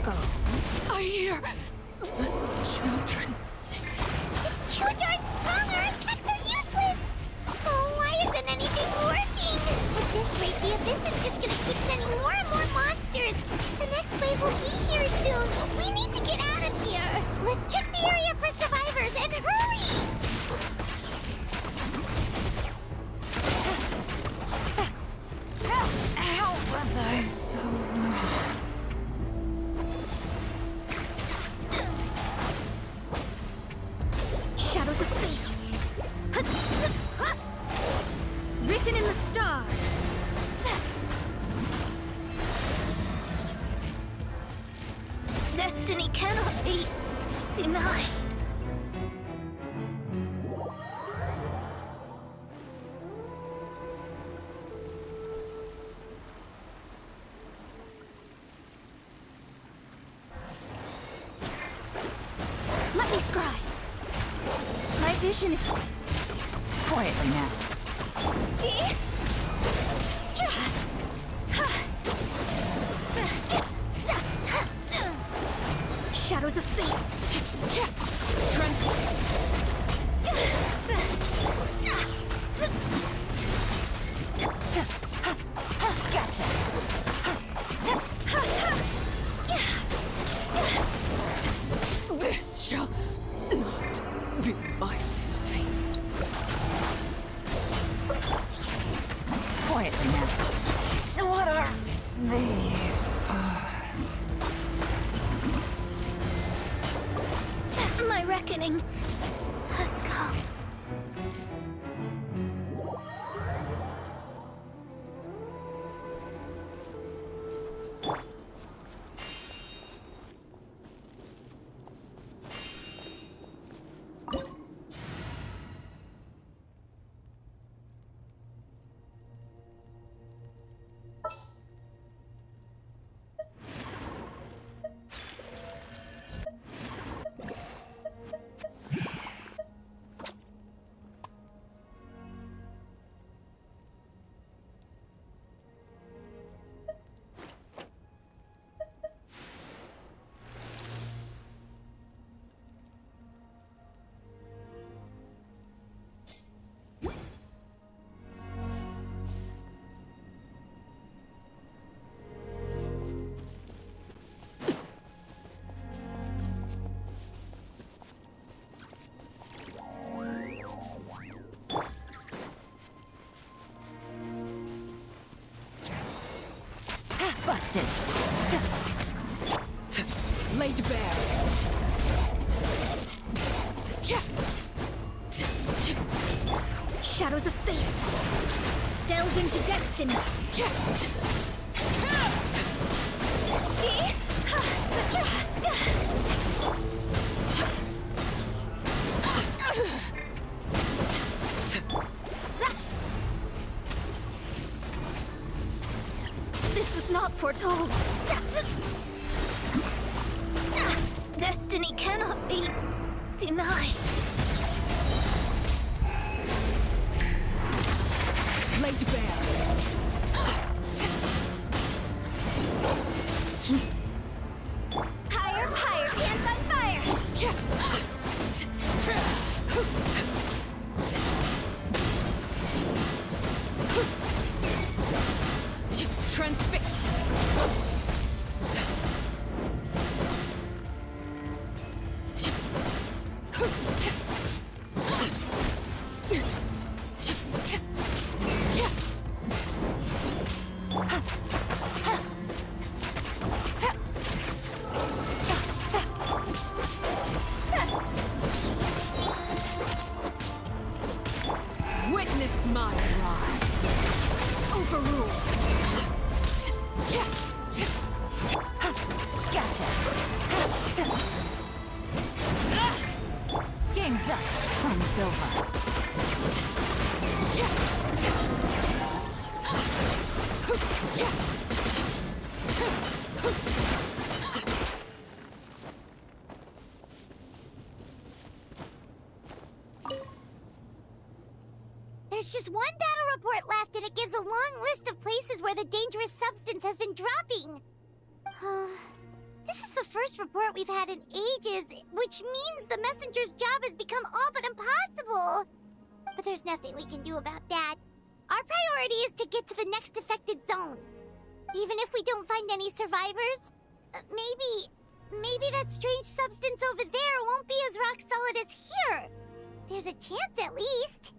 I hear children sing. It's too darn strong, our attacks are useless! Oh, why isn't anything working? At this rate, the Abyss is just gonna keep sending more and more monsters. The next wave will be here soon. We need to get out of here. Let's check the area for survivors and hurry! How was I so... Shadows of fate. Written in the stars. Destiny cannot be denied. Let me scry. My vision is Quietly now. Shadows of fate. Gotcha. This shall not be my fate. Quietly now. What are the odds? My reckoning has come. Busted. Laid bare. Shadows of fate. Delve into destiny. This was not foretold. Destiny cannot be denied. Laid bare. Higher, higher, hands on fire! Transfixed. Witness my rise. Overruled. Gotcha. Game's up. Fun over. There's just one battle report left, and it gives a long list of places where the dangerous substance has been dropping. This is the first report we've had in ages, which means the messenger's job has become all but impossible. But there's nothing we can do about that. Our priority is to get to the next affected zone. Even if we don't find any survivors, maybe that strange substance over there won't be as rock solid as here. There's a chance at least.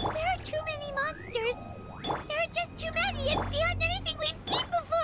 There are too many monsters. There are just too many. It's beyond anything we've seen before.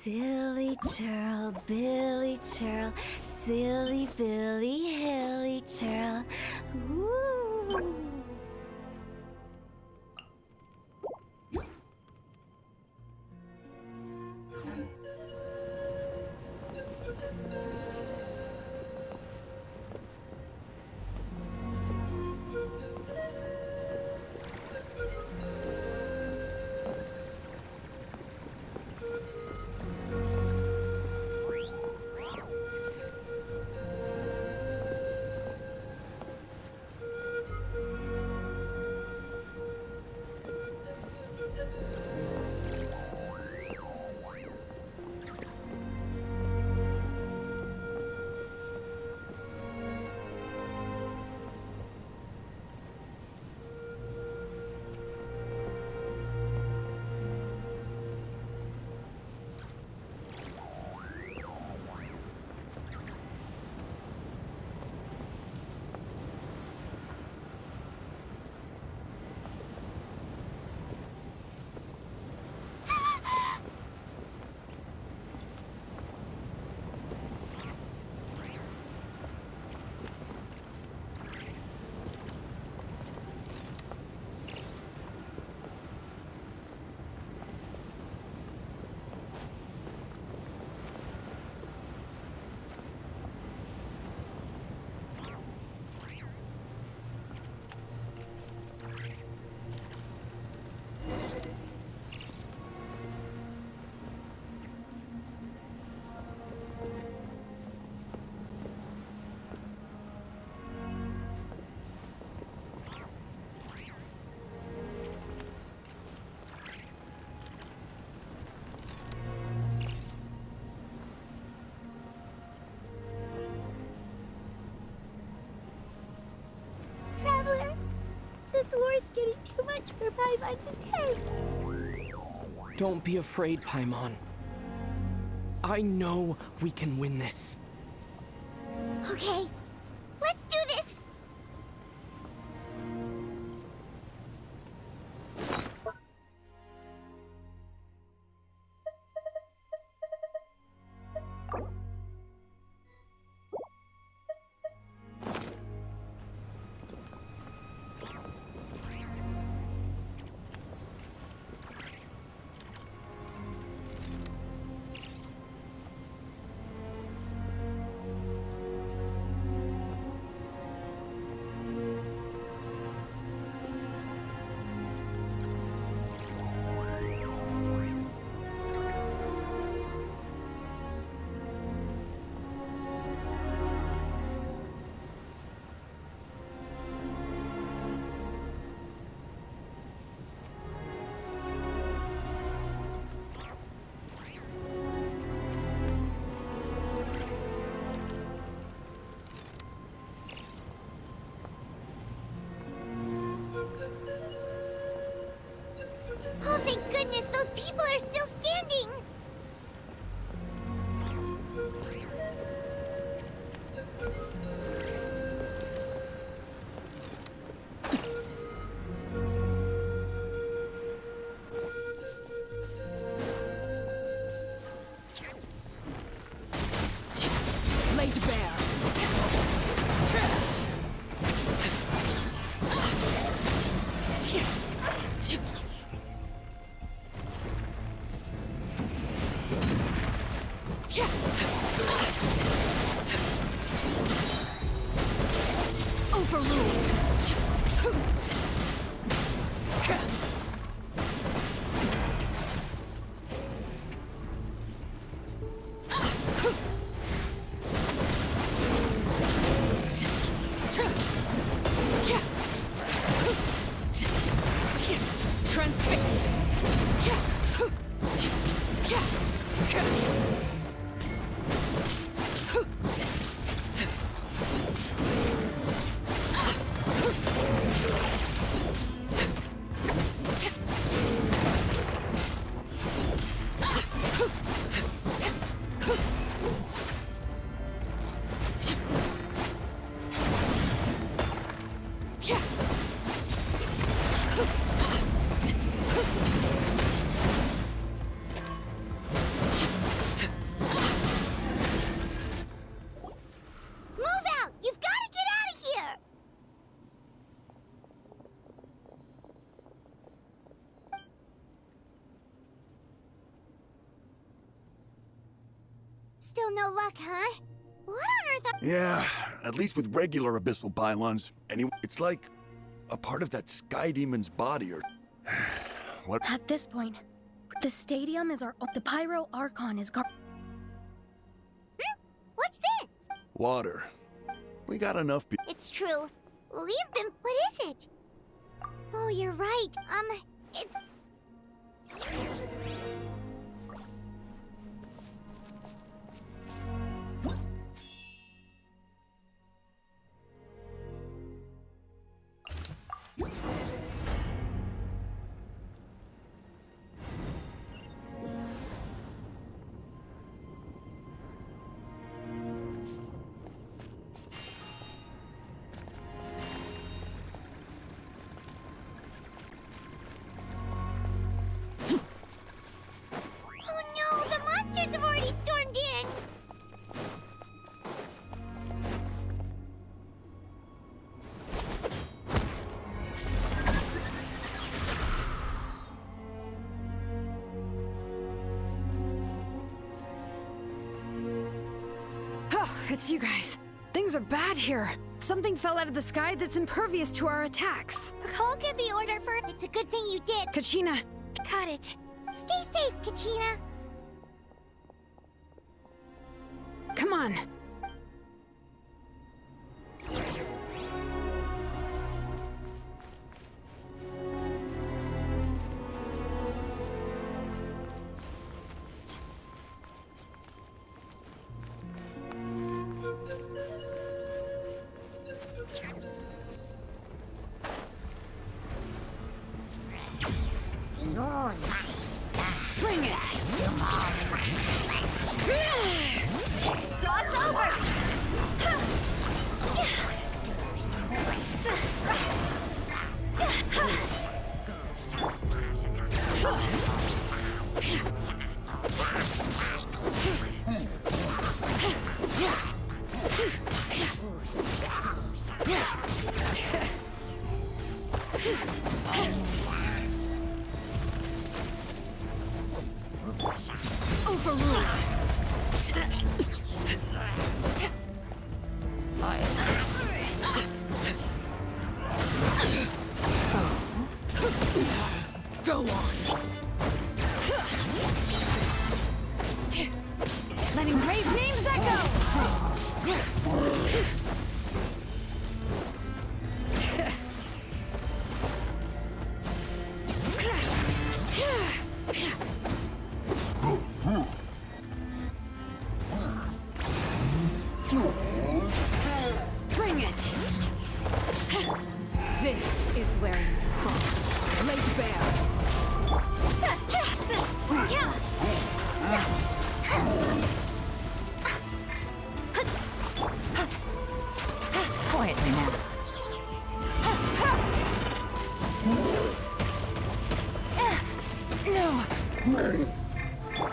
Silly churl, Billy churl, silly Billy, hilly churl. Woo! is getting too much for Paimon to take. Don't be afraid, Paimon. I know we can win this. Okay, let's do this! Oh, thank goodness, those people are still standing! Laid bare. Transfixed. Still no luck, huh? What on earth are— Yeah, at least with regular abyssal pylons. Anyway, it's like a part of that sky demon's body or... What? At this point, the stadium is the Pyro Archon is What's this? Water. We got enough It's true. We've been— What is it? Oh, you're right. It's— have already stormed in! Oh, it's you guys. Things are bad here. Something fell out of the sky that's impervious to our attacks. Cole gave the order for— It's a good thing you did. Kachina. Got it. Stay safe, Kachina. Come on. Overruled. Go on. Letting brave names echo. Bring it. This is where you fall. Laid bare. Quietly now. No.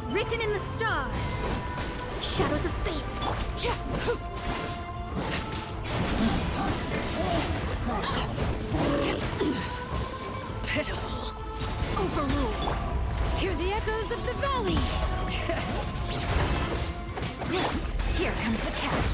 Written in the stars. Shadows of fate. Pitiful. Overruled. Hear the echoes of the valley. Here comes the catch.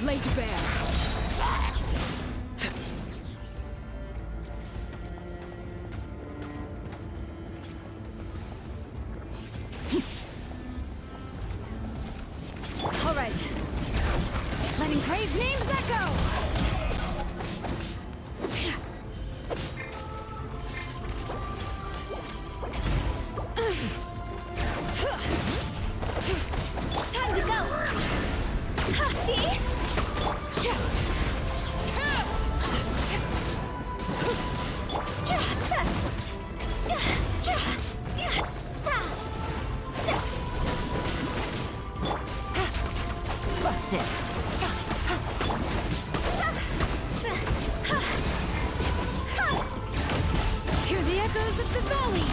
Laid bare. All right. Letting brave names echo. Time to go. Hottie. Busted. Hear the echoes of the valley.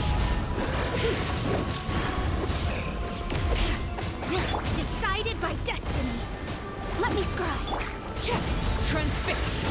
Decided by destiny. Let me scribe. Transfixed.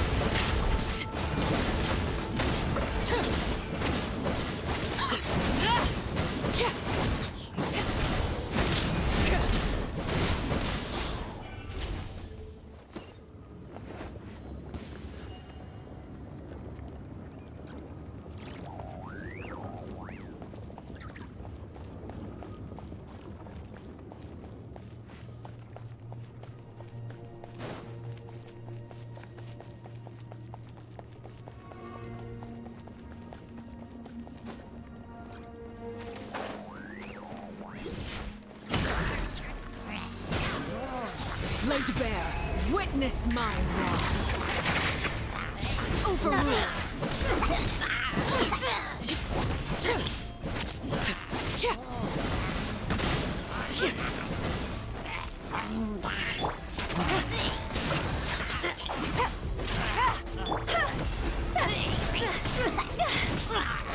Laid bare. Witness my rise. Overruled.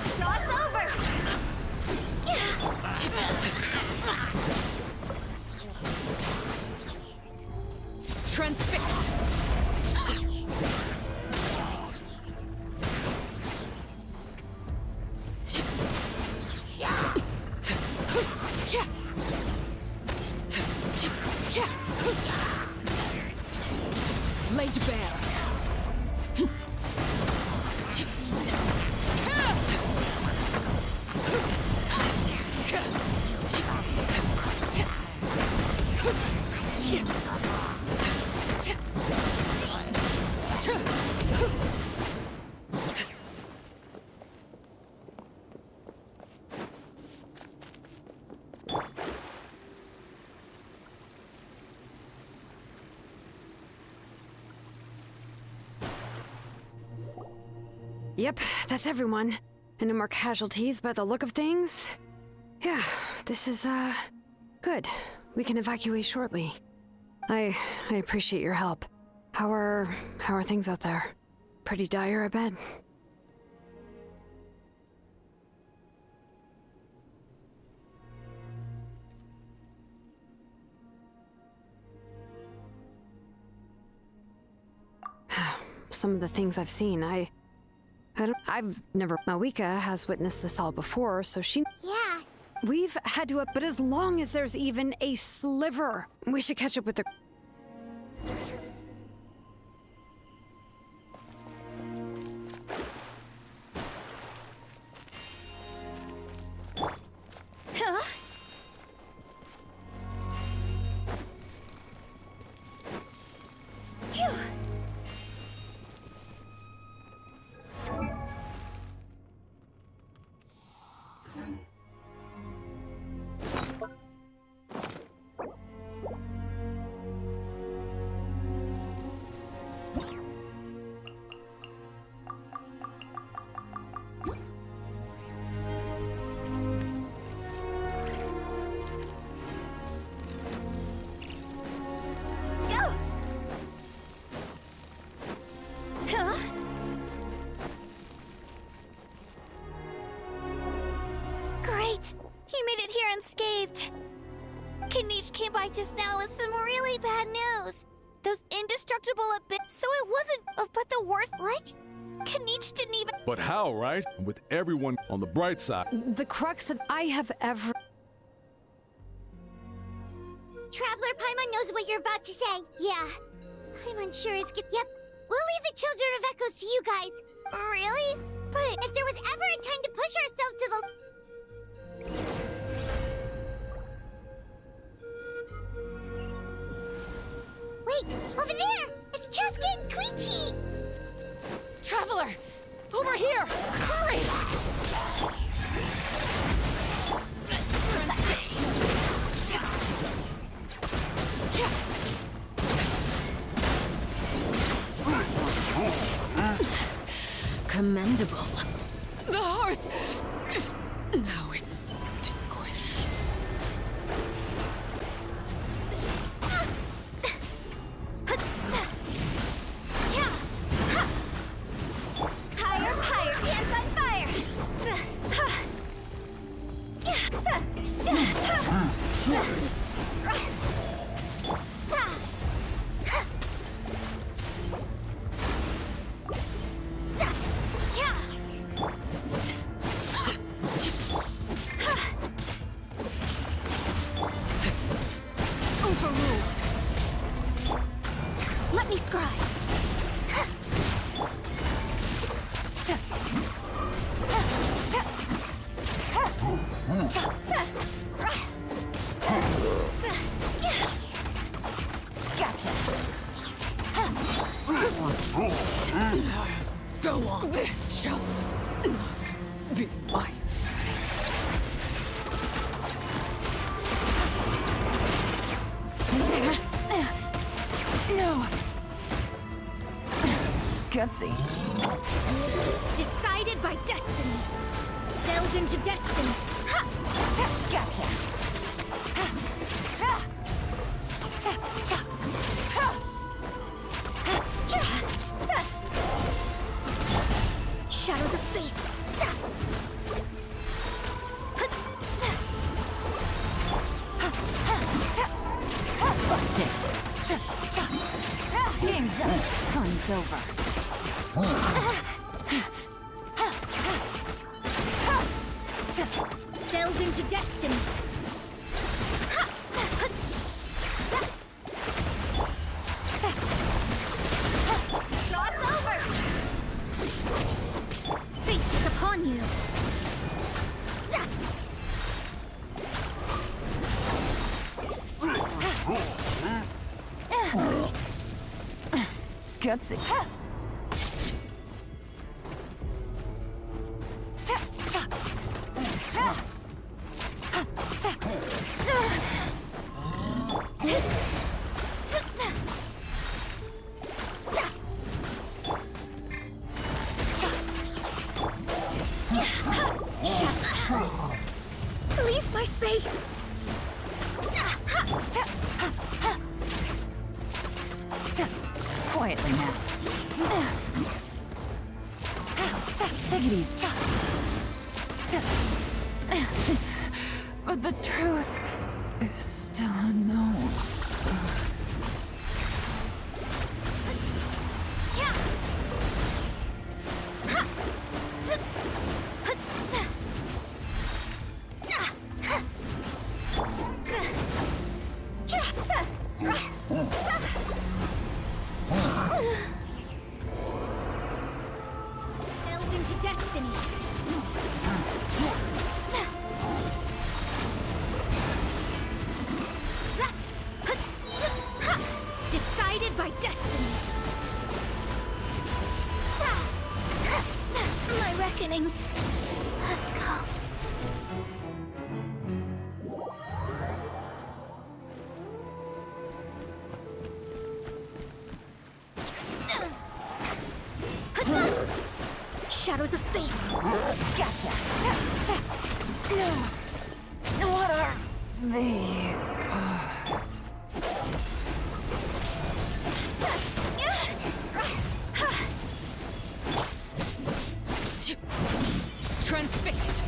It's over. Transfixed. Laid bare. Yep, that's everyone. And no more casualties by the look of things. Yeah, this is, good. We can evacuate shortly. I appreciate your help. How are things out there? Pretty dire, I bet. Some of the things I've seen, I've never... Malika has witnessed this all before, so she... Yeah. We've had to... But as long as there's even a sliver, we should catch up with the... Huh? Phew. Great! He made it here unscathed. Knack came by just now with some really bad news. Those indestructible so it wasn't, but the worst. What? Knack didn't even. But how, right? With everyone on the bright side. The crux of I have ever... Traveler Paimon knows what you're about to say. Yeah. I'm unsure it's good. Yep. We'll leave the Children of Echoes to you guys. Really? But if there was ever a time to push ourselves to the... Wait! Over there! It's Chaska and Koichi! Traveler! Over here! Hurry! Commendable. The hearth is now extinguished. Higher, higher, hands on fire! Overruled. Let me scry. Gotcha. Go on. This shall not be my No! Gutsy. Decided by destiny. Delved into destiny. Gotcha. Shadows of fate. Busted. It's over. Delve into destiny. Cross over! Fate is upon you. Gutsy. Leave my space. Quietly now. Take it easy. But the truth is still unknown. Delve into destiny. Decided by destiny. My reckoning. Let's go. Shadows of fate. Gotcha. What are the odds? Transfixed.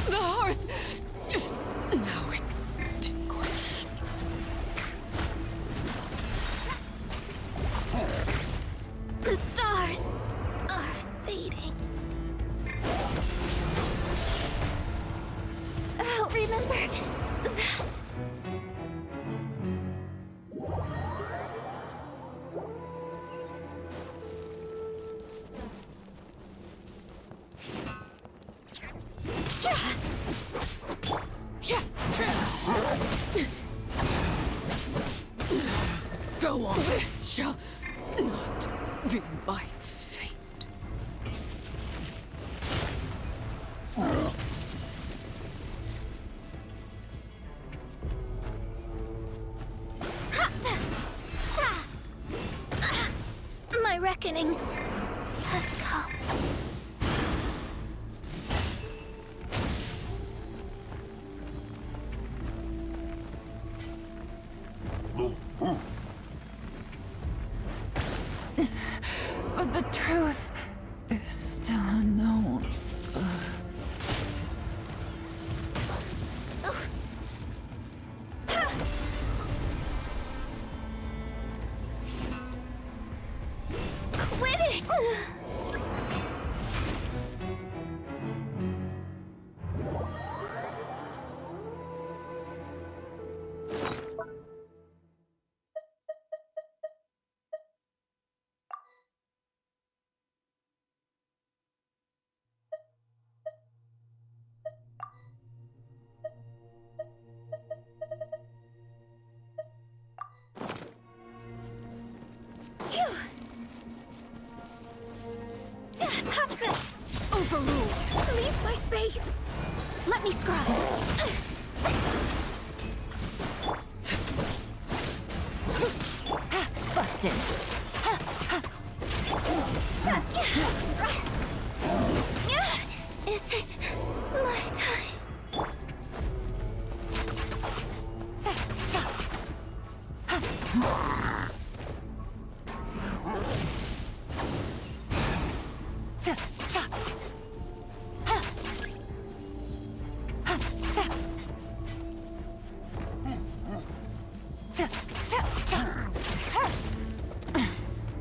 The hearth is now extinguished. The stars are fading. I'll remember that. Go on. This shall not be my fate. My reckoning has come. But the truth is still unknown. Quit it! Overruled. Leave my space. Let me scry. Busted. Is it my time?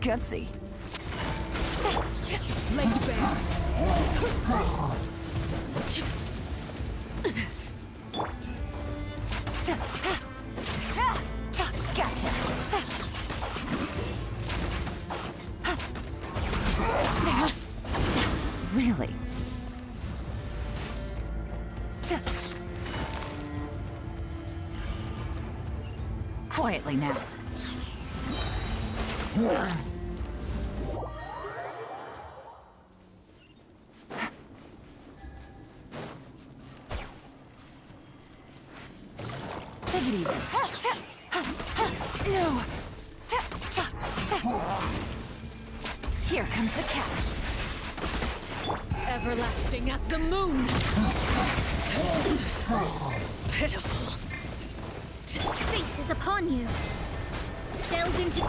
Gutsy. Laid bare. Gotcha. Really? Quietly now. Take it easy. No. Here comes the catch. Everlasting as the moon. Pitiful. Fate is upon you. Delve into...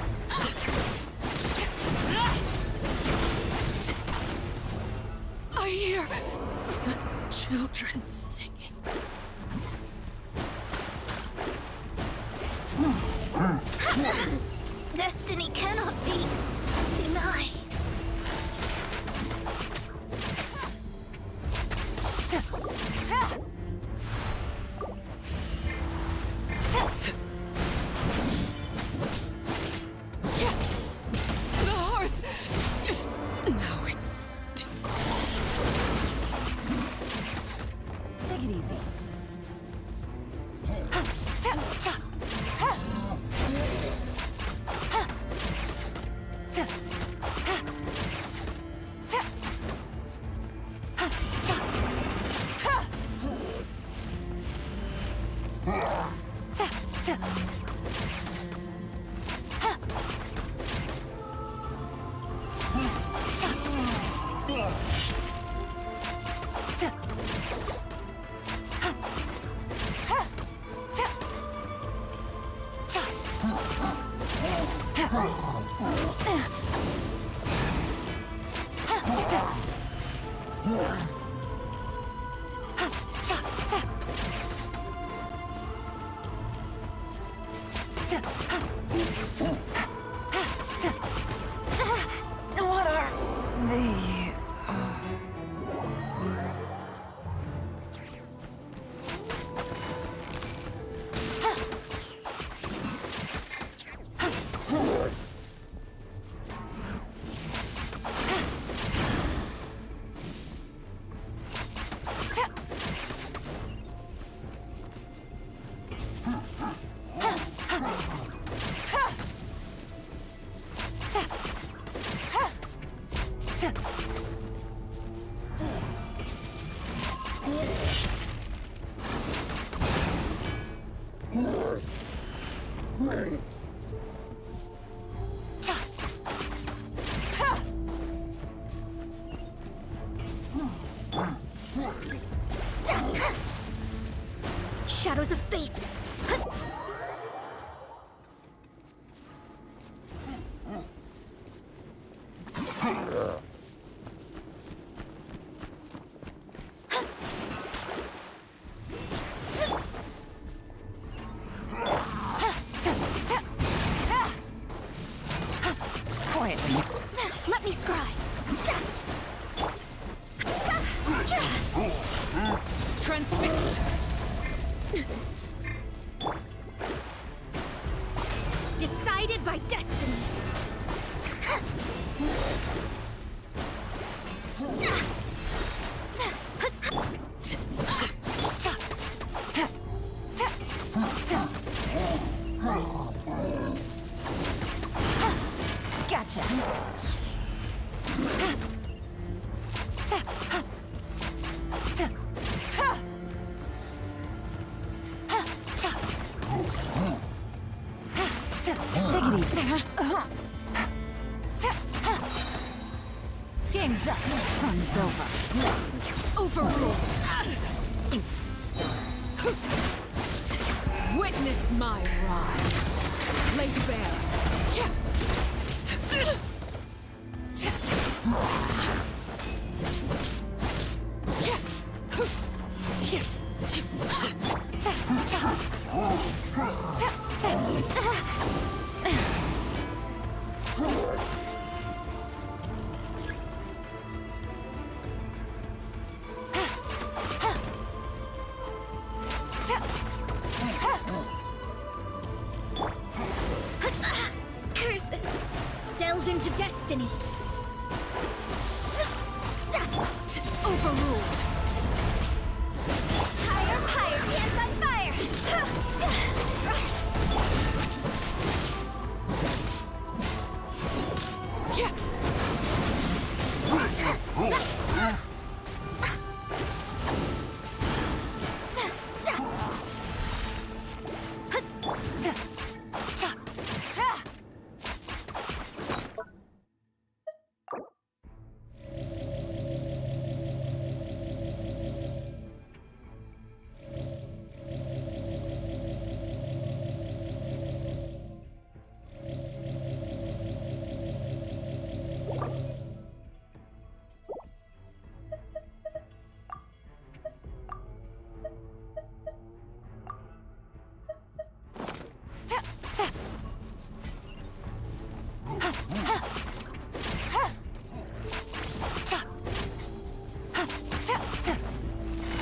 I hear children singing. Destiny cannot be denied. The hearth is now extinct. Take it easy. What are the odds? Shadows of fate. Quietly. Let me scry. Transfixed. Decided by destiny. Gotcha. Take it easy. Game's up. Fun's over. Overruled. Witness my rise. Laid bare. Delved into destiny. Overruled. Higher, higher, hands on fire! Yeah.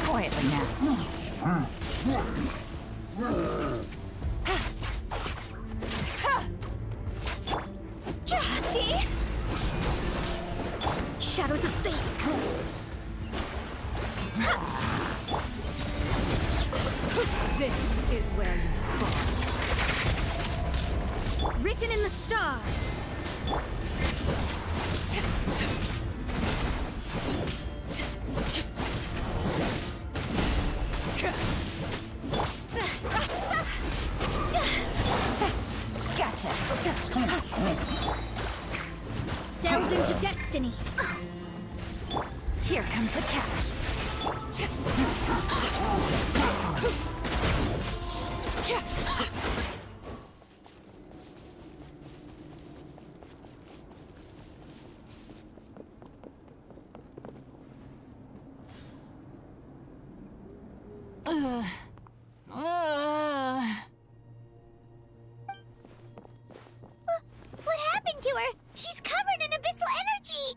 Quietly now. Shadows of fate. This is where you fall. Written in the stars. Gotcha. Delved into destiny. Here comes the catch. What happened to her? She's covered in abyssal energy!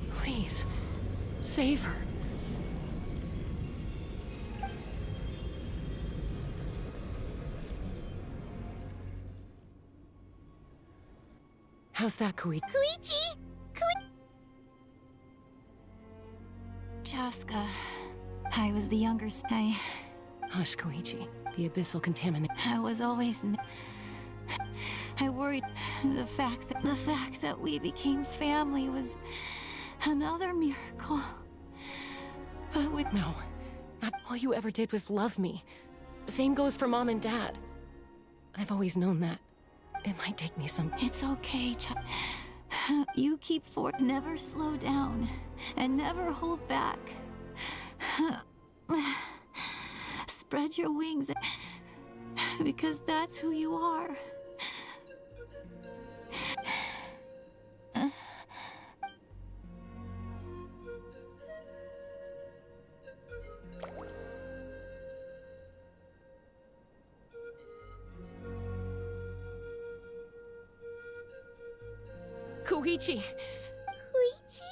Please, save her. How's that, Koichi? Koichi? Chaska. I was the younger Hush, Koichi. The abyssal contamination. I was always I worried the fact that we became family was another miracle. But No. All you ever did was love me. Same goes for Mom and Dad. I've always known that. It might take me some... It's okay, you keep forward, never slow down, and never hold back. Spread your wings, because that's who you are. Koichi! Koichi?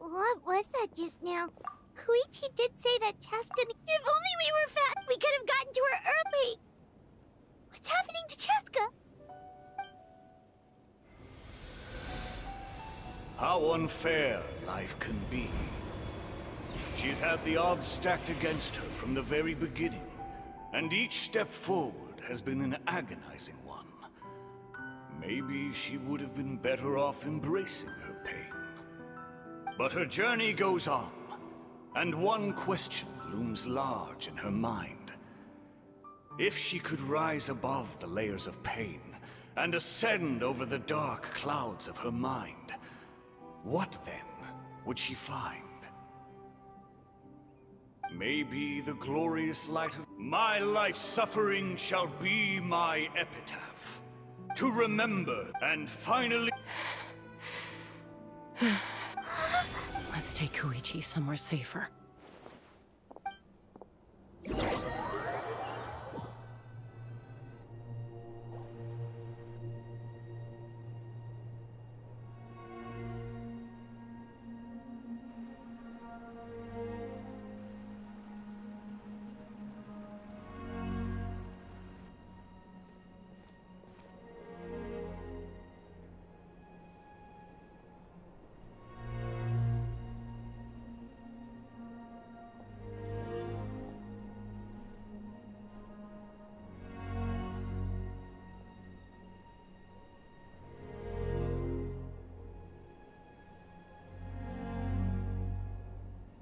What was that just now? Koichi did say that Chaska... If only we were fat, we could have gotten to her early! What's happening to Chaska? How unfair life can be. She's had the odds stacked against her from the very beginning, and each step forward has been an agonizing one. Maybe she would have been better off embracing her pain. But her journey goes on, and one question looms large in her mind. If she could rise above the layers of pain and ascend over the dark clouds of her mind, what then would she find? Maybe the glorious light of my life's suffering shall be my epitaph, to remember and finally... Let's take Koichi somewhere safer.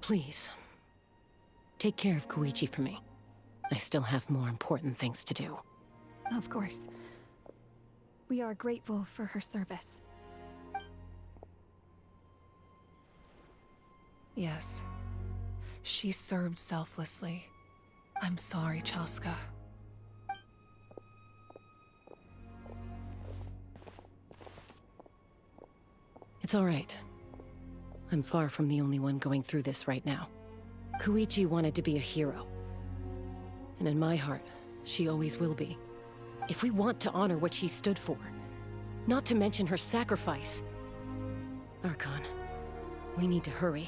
Please, take care of Koichi for me. I still have more important things to do. Of course. We are grateful for her service. Yes. She served selflessly. I'm sorry, Chaska. It's all right. I'm far from the only one going through this right now. Koichi wanted to be a hero. And in my heart, she always will be. If we want to honor what she stood for, not to mention her sacrifice. Archon, we need to hurry.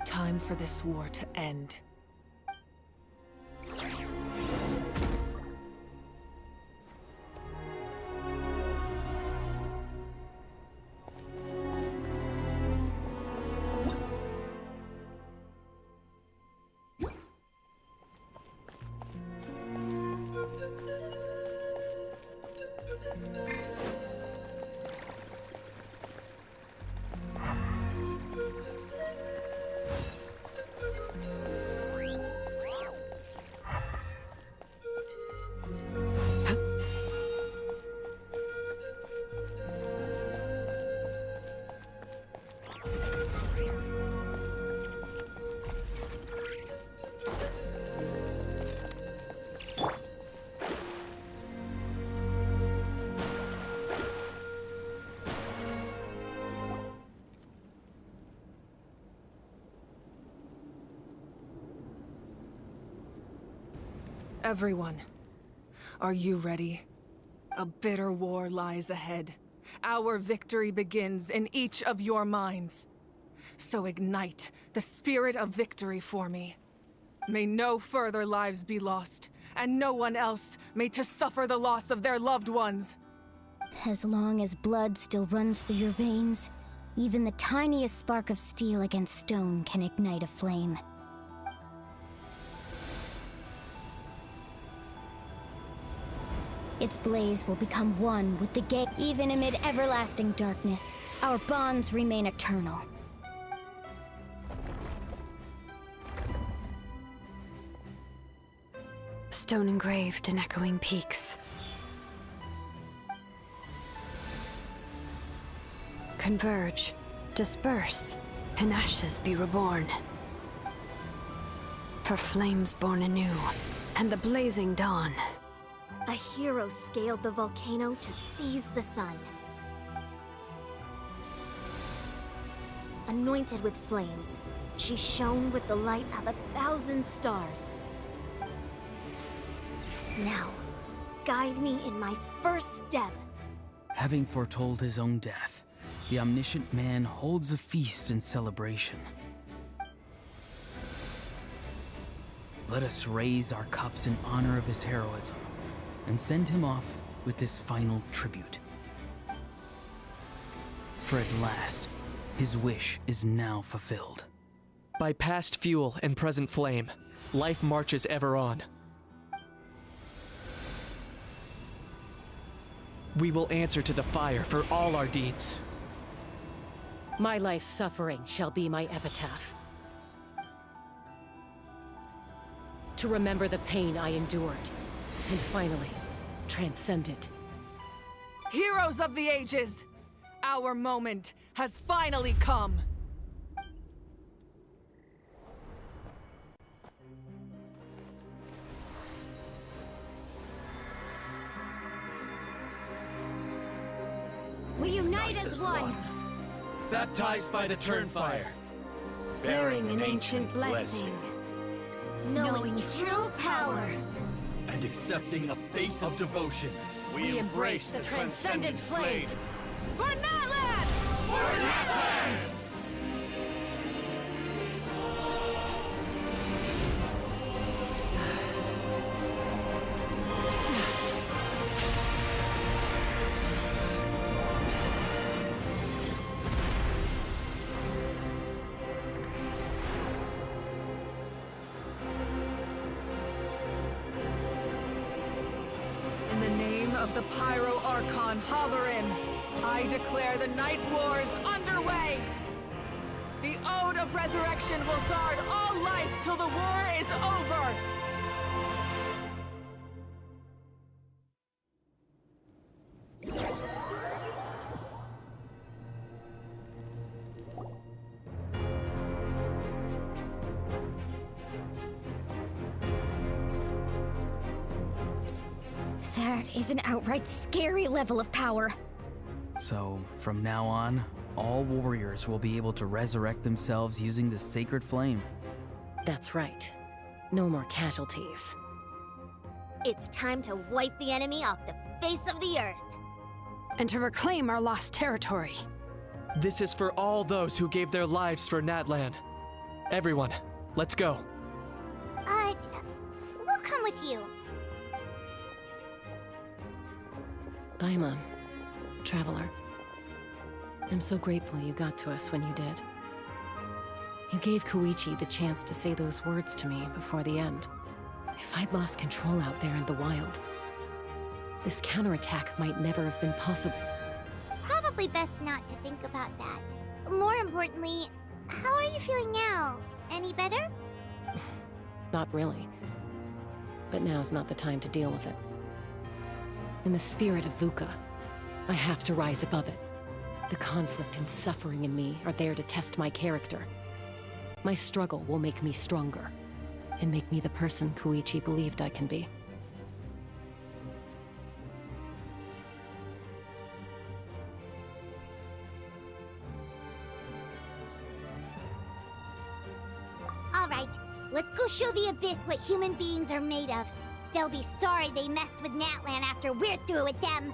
Time for this war to end. Everyone, are you ready? A bitter war lies ahead. Our victory begins in each of your minds. So ignite the spirit of victory for me. May no further lives be lost, and no one else may to suffer the loss of their loved ones. As long as blood still runs through your veins, even the tiniest spark of steel against stone can ignite a flame. Its blaze will become one with the gate. Even amid everlasting darkness, our bonds remain eternal. Stone engraved in echoing peaks. Converge, disperse, in ashes be reborn. For flames born anew, and the blazing dawn. A hero scaled the volcano to seize the sun. Anointed with flames, she shone with the light of 1,000 stars. Now, guide me in my first step. Having foretold his own death, the omniscient man holds a feast in celebration. Let us raise our cups in honor of his heroism and send him off with this final tribute. For at last, his wish is now fulfilled. By past fuel and present flame, life marches ever on. We will answer to the fire for all our deeds. My life's suffering shall be my epitaph. To remember the pain I endured, and finally, transcend it. Heroes of the ages! Our moment has finally come! We unite as one! Baptized by the Turnfire, Bearing an ancient blessing. Knowing true power. And accepting a fate of devotion. We embrace the transcendent flame. For Natlan! For Natlan! In the name of the Pyro Archon Halloran, I declare the Night Wars underway! The Ode of Resurrection will guard all life till the war is over! That is an outright scary level of power. So, from now on, all warriors will be able to resurrect themselves using the sacred flame. That's right. No more casualties. It's time to wipe the enemy off the face of the earth. And to reclaim our lost territory. this is for all those who gave their lives for Natlan. Everyone, let's go. We'll come with you. Paimon, traveler. I'm so grateful you got to us when you did. You gave Koichi the chance to say those words to me before the end. If I'd lost control out there in the wild, this counterattack might never have been possible. Probably best not to think about that. More importantly, how are you feeling now? Any better? Not really. But now's not the time to deal with it. In the spirit of VUCA, I have to rise above it. The conflict and suffering in me are there to test my character. My struggle will make me stronger, and make me the person Koichi believed I can be. All right, let's go show the Abyss what human beings are made of. They'll be sorry they messed with Natlan after we're through with them.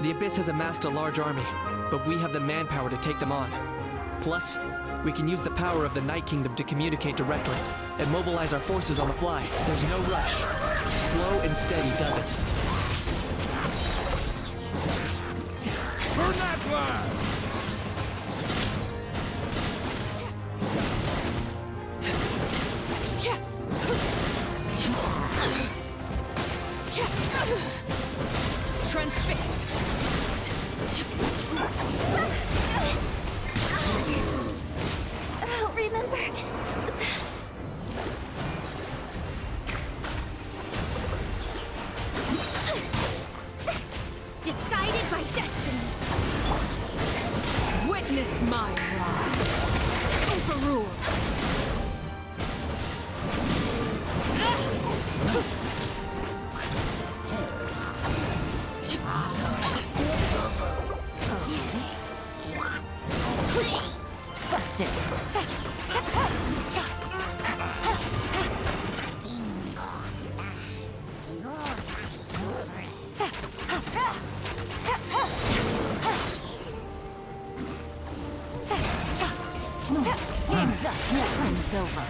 The Abyss has amassed a large army, but we have the manpower to take them on. Plus, we can use the power of the Night Kingdom to communicate directly and mobilize our forces on the fly. There's no rush. Slow and steady does it. Burn that flag! Transfixed. I'll remember that. Decided by destiny. Witness my rise. Overruled. Busted. Game's up. Nothing's over.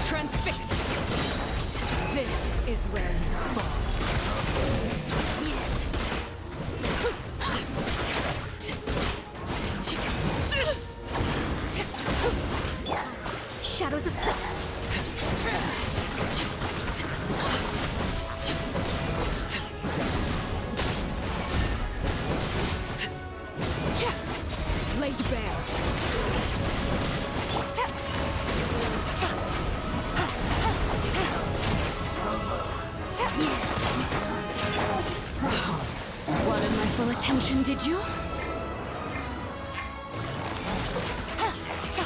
Transfixed. This is where you fall. Shadows of death. Laid bare. Wanted my full attention, did you? Gotcha.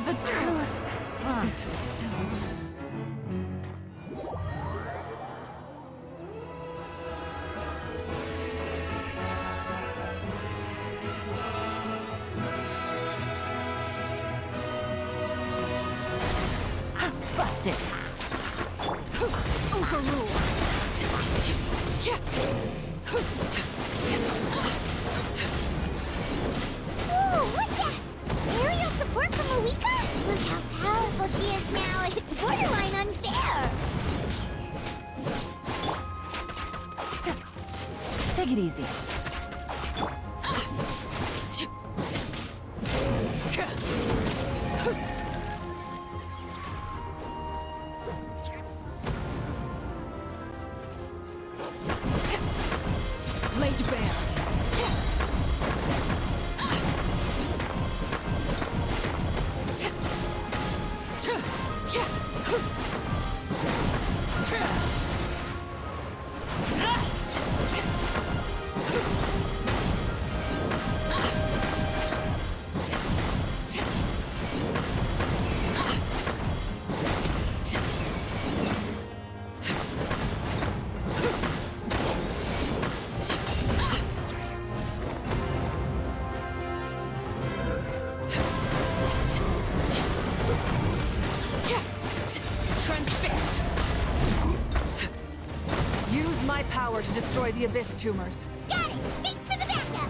The truth is still. Busted. Overruled. Ooh, look at! Aerial support from Malika? Look how powerful she is now. It's borderline unfair. Take it easy. Laid bare. Transfixed. Use my power to destroy the Abyss tumors. Got it! Thanks for the backup!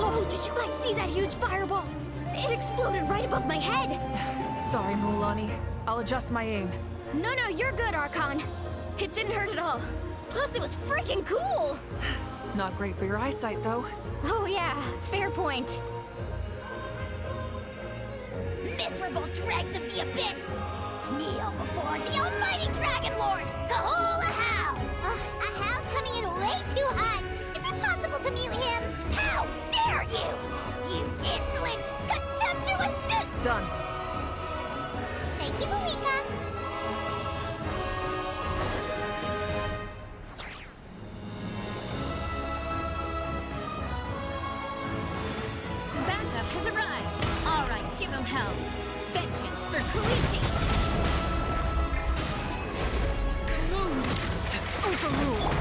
Oh, did you guys see that huge fireball? It exploded right above my head! Sorry, Mulani. I'll adjust my aim. No, you're good, Archon. It didn't hurt at all. Plus, it was freaking cool! Not great for your eyesight, though. Oh yeah, fair point. miserable dregs of the abyss! Kneel before the almighty Dragon Lord, Kahul Ahau! Ugh, Ahau's coming in way too hot! Is it possible to meet him? How dare you! You insolent, contemptuous Done. Thank you, Malika! Backup has arrived. All right, give him hell. Vengeance for Koichi. Overruled.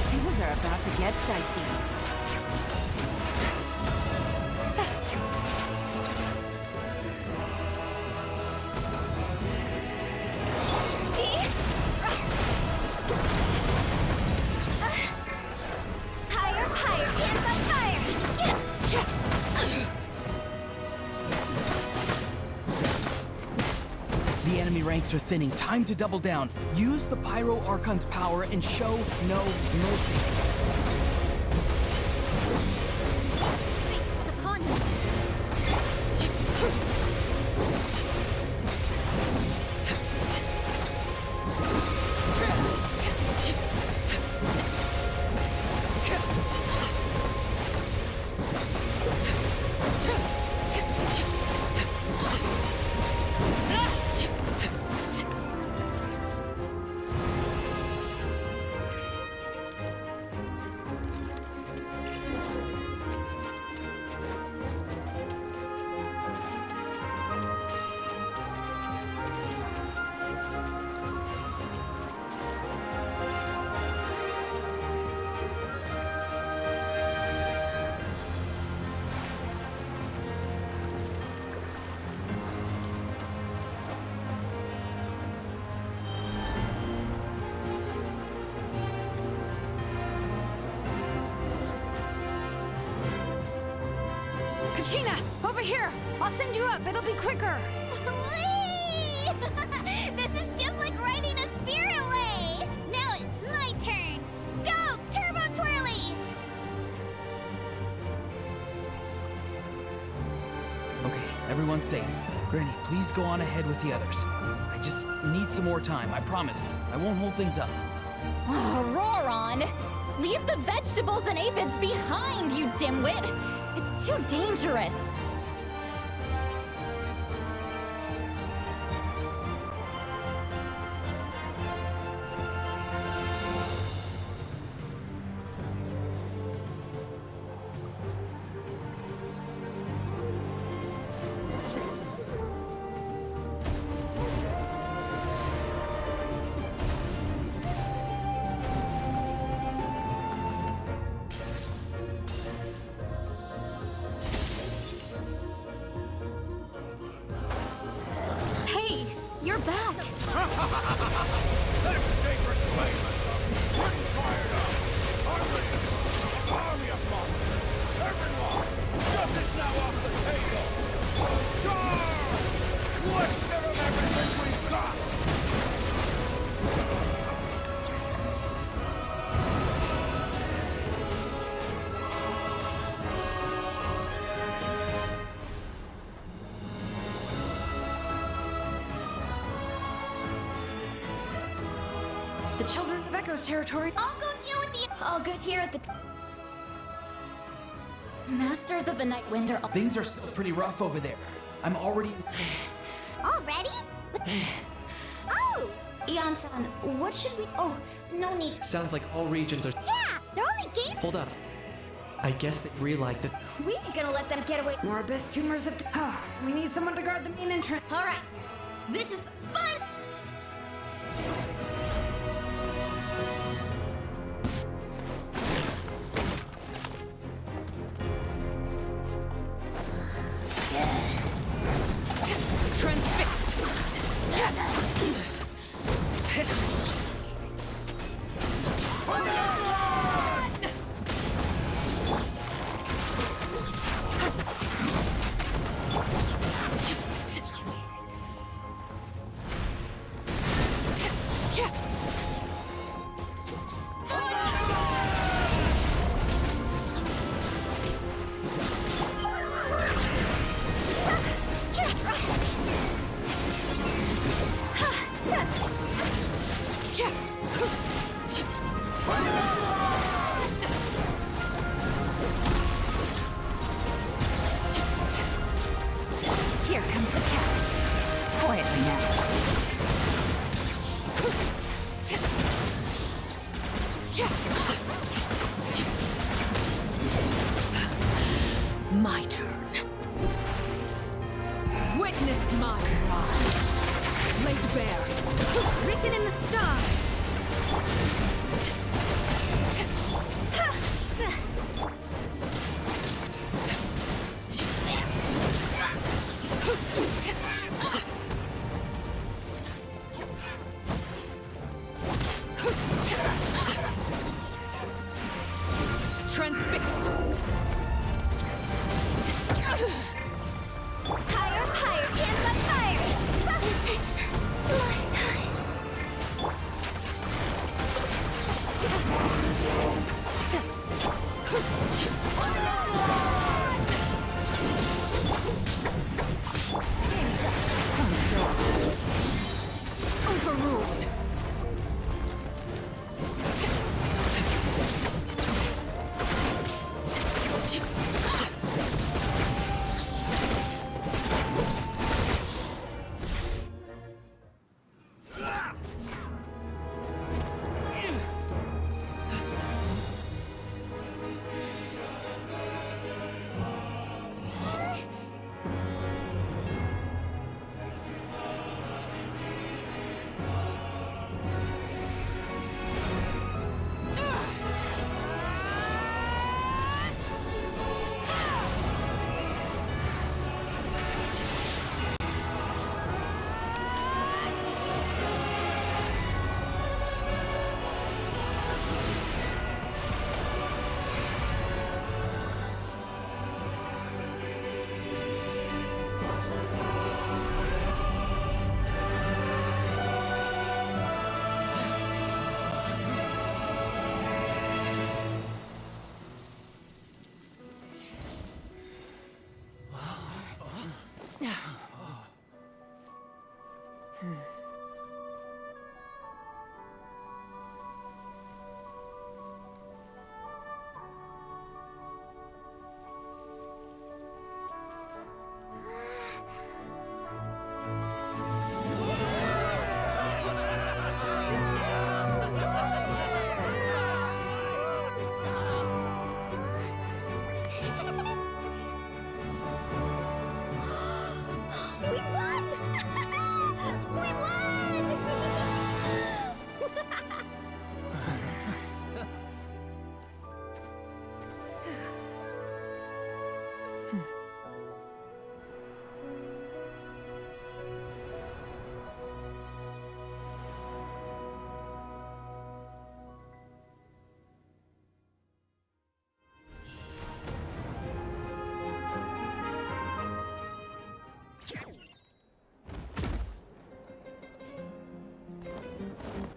Things are about to get dicey. Higher, higher, hands on fire. The enemy ranks are thinning. Time to double down. Use the Pyro Archon's power and show no mercy. Faces upon him. Kachina, over here! I'll send you up, it'll be quicker! Whee! This is just like riding a spirit away! Now it's my turn! Go, Turbo Twirly! Okay, everyone's safe. Granny, please go on ahead with the others. I just need some more time, I promise. I won't hold things up. Oh, Roron! Leave the vegetables and aphids behind, you dimwit! It's too dangerous! Hey, you're back! That sacred flame pretty fired up! Hungry! Army of monsters! Everyone! Justice now off the table! Charge! Let's give them everything we've got! The children of Echo's territory. I'll go deal with the... All good here at the... Masters of the Night Wind are... Things are still pretty rough over there. I'm already... Already? Oh! Ian-san, what should we... Oh, no need... Sounds like all regions are... Yeah! They're only game... Hold up. I guess they realized that... We ain't gonna let them get away... More abyss tumors of... we need someone to guard the main entrance. Alright, this is fun! Transfixed! Here comes the catch. Quietly now. My turn. Witness my rise. Laid bare. Written in the stars. Transfixed. Higher, higher, hands on fire! Is it my time? Overruled.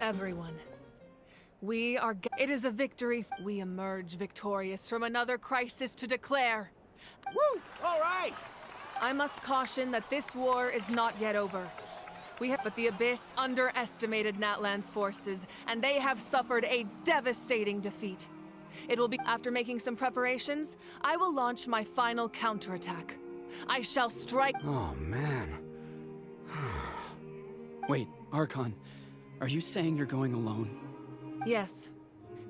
Everyone. It is a victory. We emerge victorious from another crisis to declare. Woo! All right! I must caution that this war is not yet over. But the Abyss underestimated Natlan's forces, and they have suffered a devastating defeat. It will be after making some preparations, I will launch my final counterattack. I shall strike. Oh, man. Wait, Archon, are you saying you're going alone? Yes.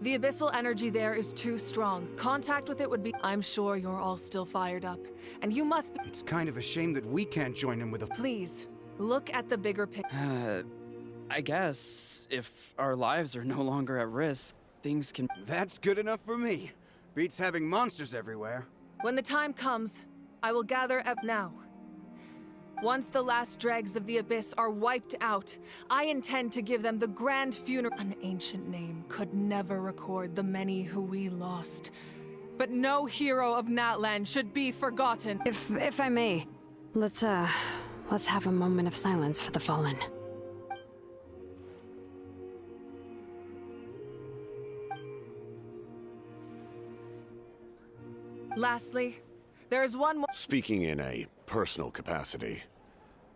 The abyssal energy there is too strong. Contact with it would be... I'm sure you're all still fired up. And you must be... It's kind of a shame that we can't join him with a... Please, look at the bigger picture. I guess if our lives are no longer at risk, things can... That's good enough for me. Beats having monsters everywhere. When the time comes, I will gather up now. Once the last dregs of the Abyss are wiped out, I intend to give them the grand funeral. An ancient name could never record the many who we lost. But no hero of Natlan should be forgotten. If I may, let's have a moment of silence for the fallen. Lastly, there is one more... Speaking in a personal capacity,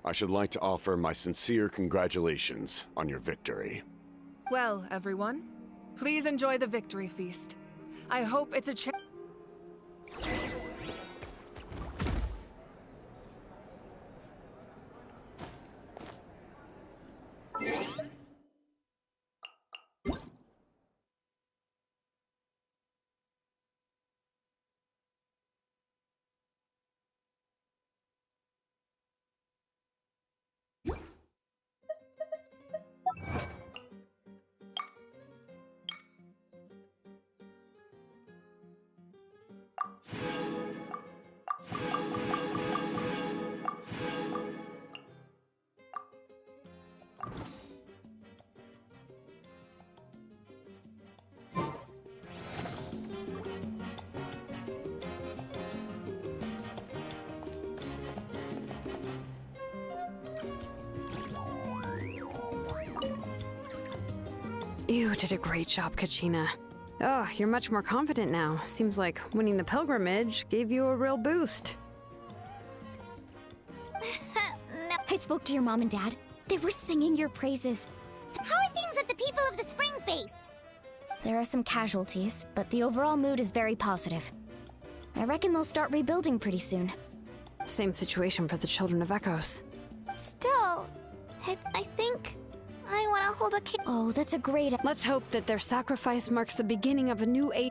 I should like to offer my sincere congratulations on your victory. Well, everyone, please enjoy the victory feast. I hope it's a You did a great job, Kachina. Oh, you're much more confident now. Seems like winning the pilgrimage gave you a real boost. No. I spoke to your mom and dad. They were singing your praises. How are things at the People of the Springs base? There are some casualties, but the overall mood is very positive. I reckon they'll start rebuilding pretty soon. Same situation for the Children of Echoes. Still, I think I want to hold a kid. Oh, that's a great. Let's hope that their sacrifice marks the beginning of a new age.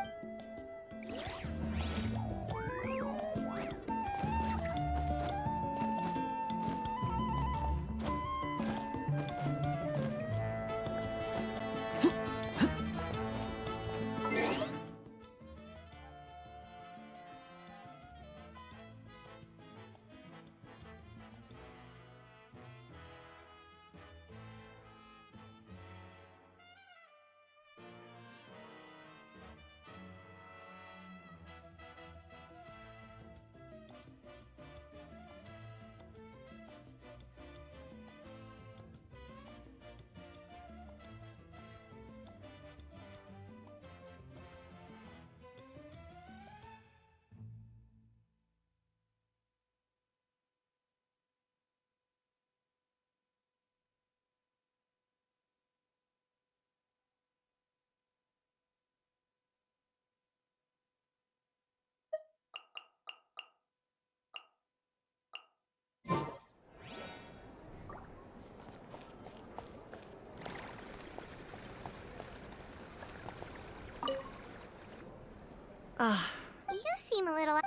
You seem a little...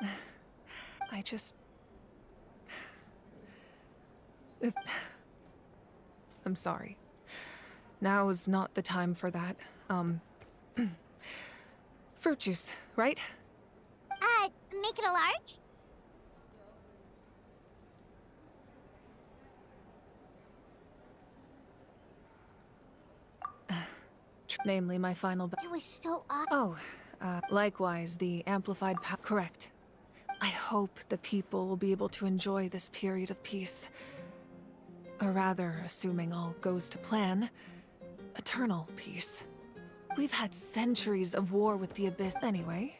I just... I'm sorry. Now is not the time for that. Fruit juice, right? Make it a large? Namely, my final... It was so awesome. Oh, likewise, the amplified power. Correct. I hope the people will be able to enjoy this period of peace. Or rather, assuming all goes to plan, eternal peace. We've had centuries of war with the Abyss. Anyway,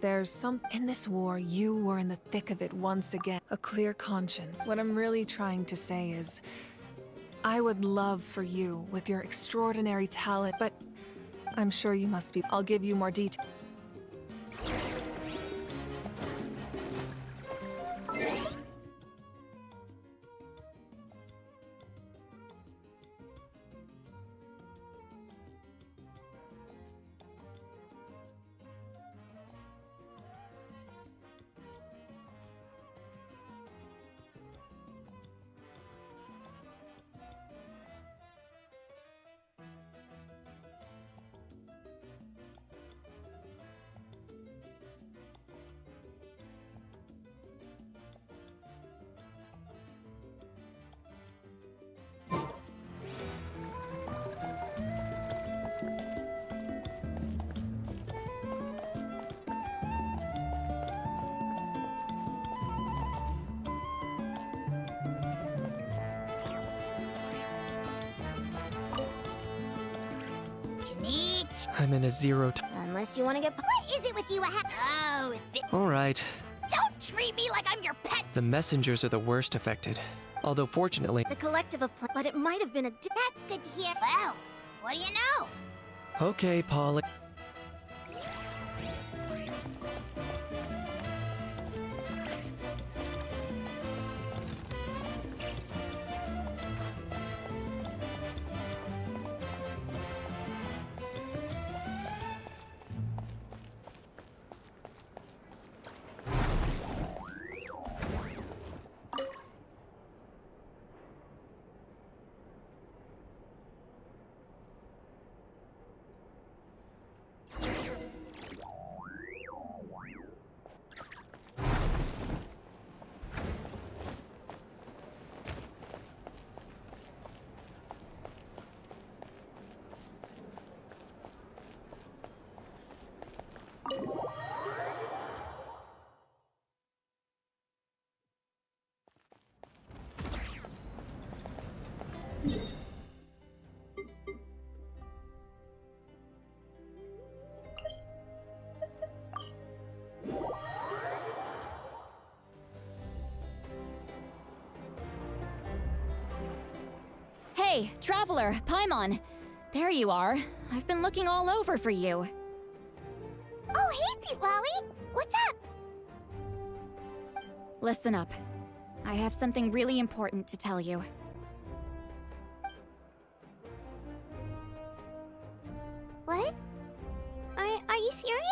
there's some... In this war, you were in the thick of it once again. A clear conscience. What I'm really trying to say is, I would love for you, with your extraordinary talent, but I'm sure you must be... I'll give you more detail. I'm in a zero. Unless you want to get... What is it with you? All right. Don't treat me like I'm your pet! The messengers are the worst affected. Although fortunately... The collective of... But it might have been a... That's good to hear. Well, What do you know? Okay, Paul. Hey, Traveler, Paimon. There you are. I've been looking all over for you. Oh, hey, Sweet Lolly! What's up? Listen up. I have something really important to tell you. What? Are you serious?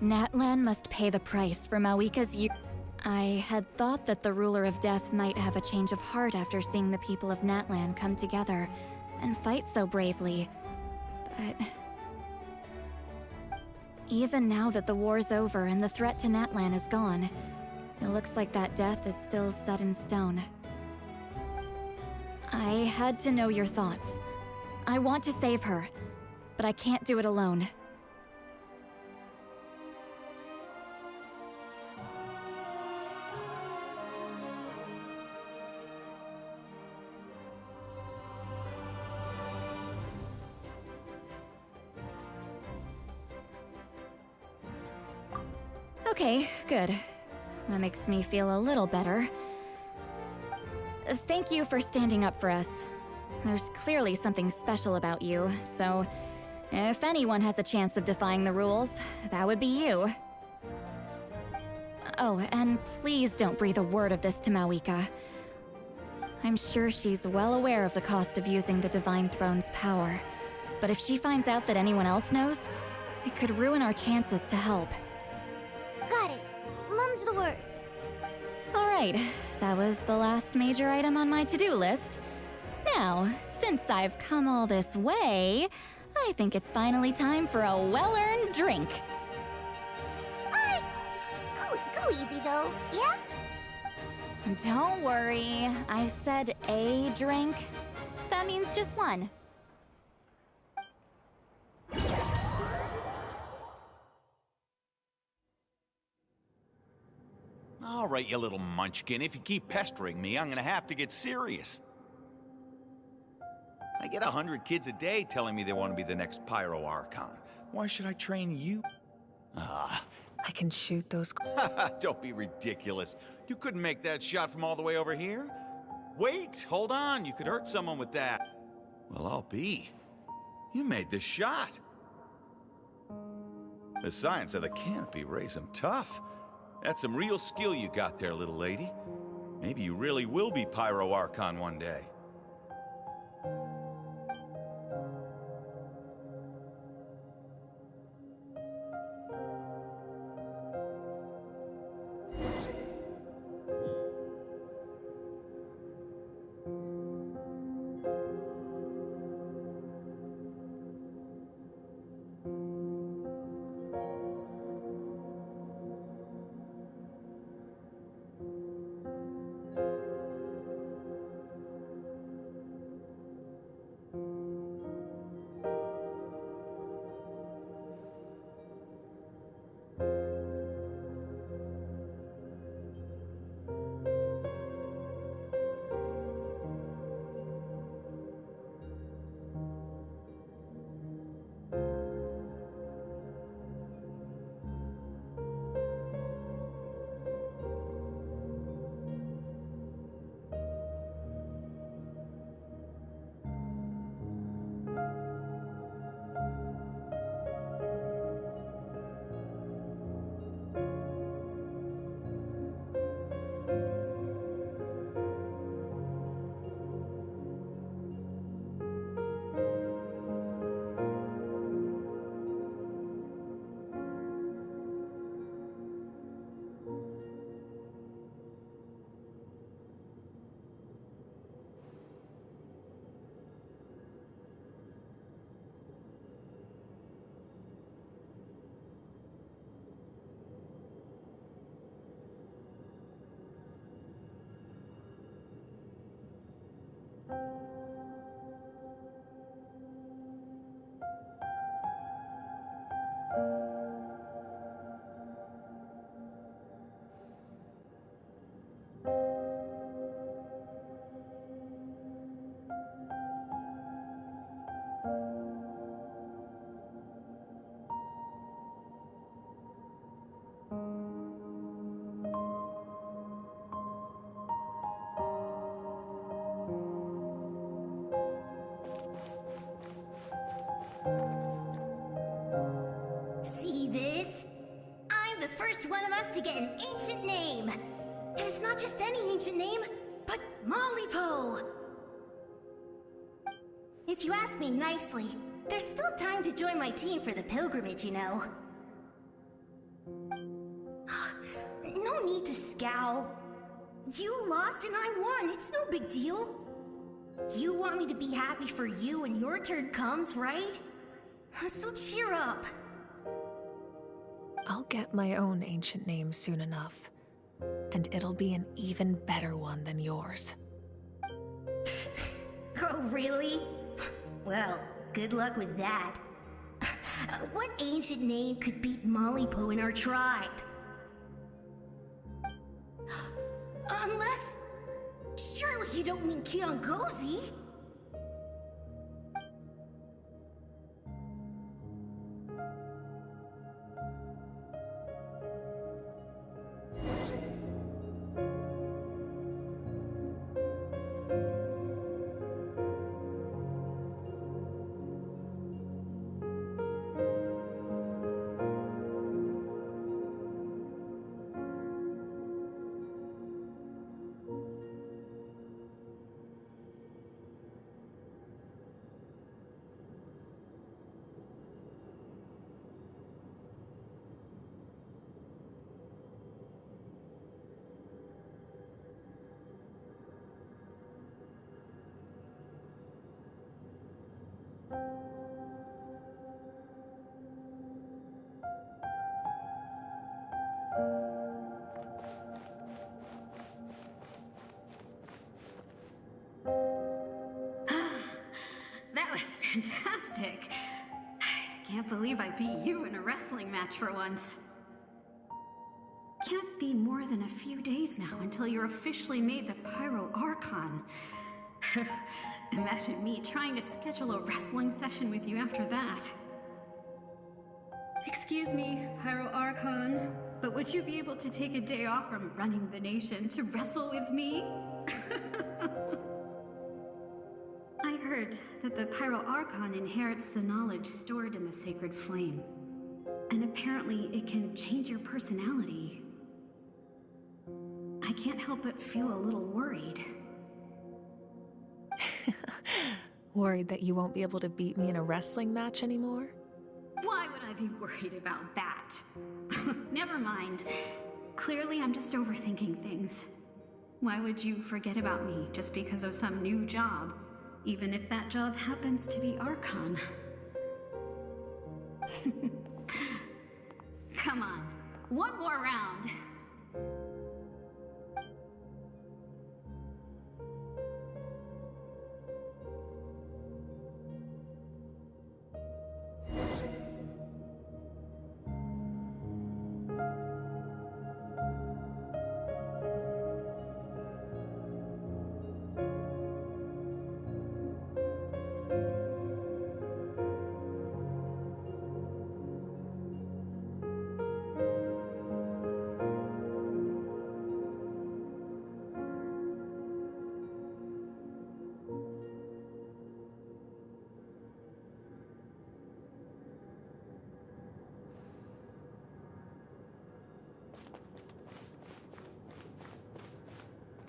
Natlan must pay the price for Mawika's I had thought that the Ruler of Death might have a change of heart after seeing the people of Natlan come together and fight so bravely. But even now that the war's over and the threat to Natlan is gone, it looks like that death is still set in stone. I had to know your thoughts. I want to save her, but I can't do it alone. Okay, good. That makes me feel a little better. Thank you for standing up for us. There's clearly something special about you, so if anyone has a chance of defying the rules, that would be you. Oh, and please don't breathe a word of this to Mawika. I'm sure she's well aware of the cost of using the Divine Throne's power, but if she finds out that anyone else knows, it could ruin our chances to help. Got it. Mum's the word. Alright, that was the last major item on my to-do list. Now, since I've come all this way, I think it's finally time for a well-earned drink. Go easy though, yeah? Don't worry, I said a drink. That means just one. All right, you little munchkin. If you keep pestering me, I'm gonna have to get serious. I get 100 kids a day telling me they want to be the next Pyro Archon. Why should I train you? I can shoot those... Don't be ridiculous. You couldn't make that shot from all the way over here. Wait, hold on. You could hurt someone with that. Well, I'll be. You made the shot. The science of the canopy raised him tough. That's some real skill you got there, little lady. Maybe you really will be Pyro Archon one day. See this? I'm the first one of us to get an ancient name. And it's not just any ancient name, but Mollypo. If you ask me nicely, there's still time to join my team for the pilgrimage, you know. No need to scowl. You lost and I won, it's no big deal. You want me to be happy for you when your turn comes, right? So cheer up. I'll get my own ancient name soon enough. And it'll be an even better one than yours. Oh, really? Well, good luck with that. What ancient name could beat Mollypo in our tribe? Unless... surely you don't mean Kiangozi? That was fantastic. I can't believe I beat you in a wrestling match for once. Can't be more than a few days now until you're officially made the Pyro Archon. Imagine me trying to schedule a wrestling session with you after that. Excuse me, Pyro Archon, but would you be able to take a day off from running the nation to wrestle with me? I heard that the Pyro Archon inherits the knowledge stored in the sacred flame. And apparently it can change your personality. I can't help but feel a little worried. Worried that you won't be able to beat me in a wrestling match anymore? Why would I be worried about that? Never mind. Clearly I'm just overthinking things. Why would you forget about me just because of some new job? Even if that job happens to be Archon. Come on, one more round.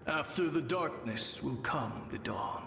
After the darkness will come the dawn.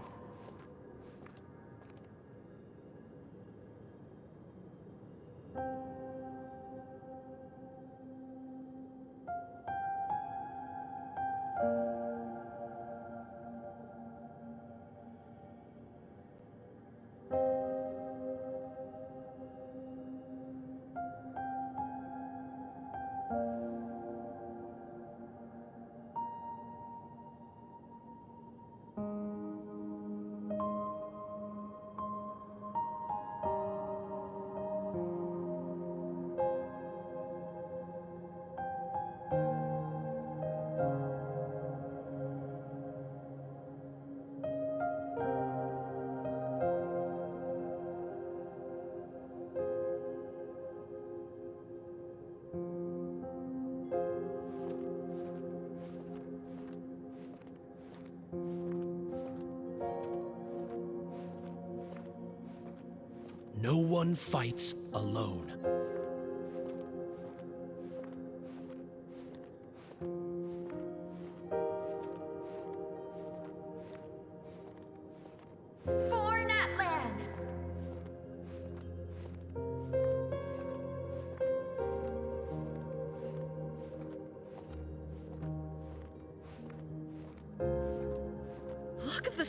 No one fights alone.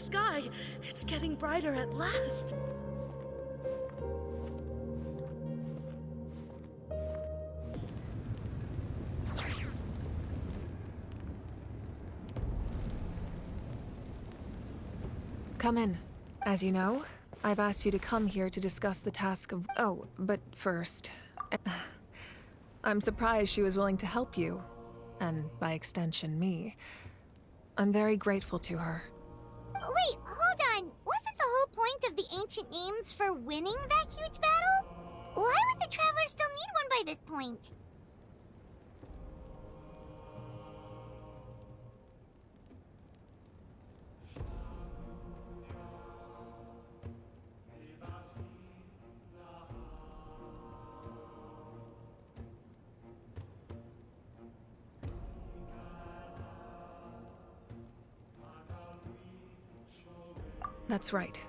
sky. It's getting brighter at last. Come in. As you know, I've asked you to come here to discuss the task of... Oh, but first... I'm surprised she was willing to help you. And by extension, me. I'm very grateful to her. Wait, hold on. Wasn't the whole point of the ancient names for winning that huge battle? Why would the Traveler still need one by this point? That's right.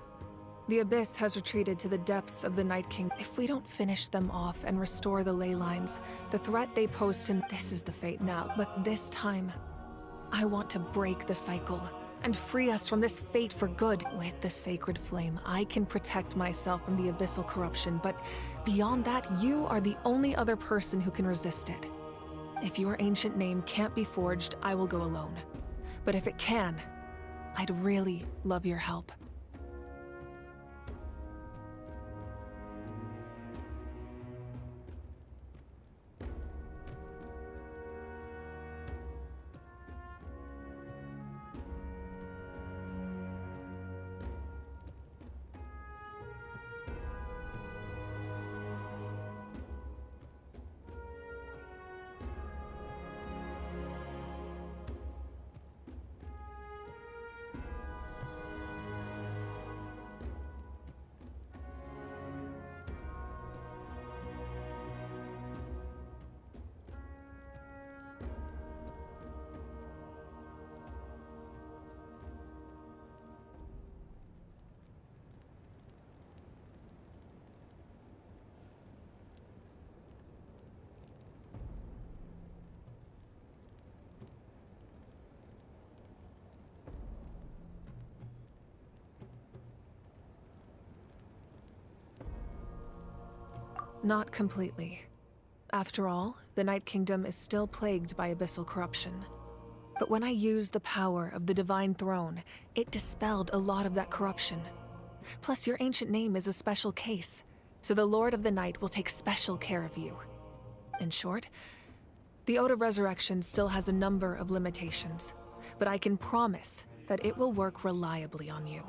The Abyss has retreated to the depths of the Night King. If we don't finish them off and restore the ley lines, the threat they pose to... This is the fate now. But this time, I want to break the cycle and free us from this fate for good. With the Sacred Flame, I can protect myself from the abyssal corruption, but beyond that, you are the only other person who can resist it. If your ancient name can't be forged, I will go alone. But if it can, I'd really love your help. Not completely. After all, the Night Kingdom is still plagued by abyssal corruption. But when I used the power of the Divine Throne, it dispelled a lot of that corruption. Plus, your ancient name is a special case, so the Lord of the Night will take special care of you. In short, the Ode of Resurrection still has a number of limitations, but I can promise that it will work reliably on you.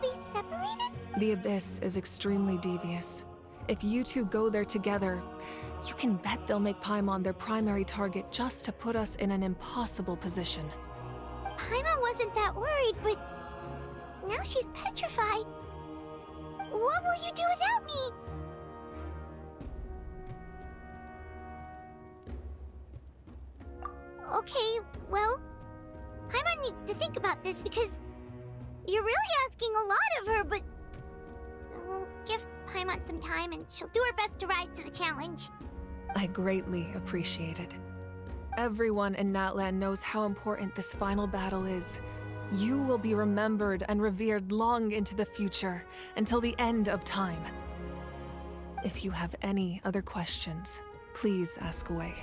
be separated? The Abyss is extremely devious. If you two go there together, you can bet they'll make Paimon their primary target just to put us in an impossible position. Paimon wasn't that worried, but now she's petrified. What will you do without me? Okay, well, Paimon needs to think about this because you're really asking a lot of her, but we'll give Paimon some time and she'll do her best to rise to the challenge. I greatly appreciate it. Everyone in Natlan knows how important this final battle is. You will be remembered and revered long into the future, until the end of time. If you have any other questions, please ask away.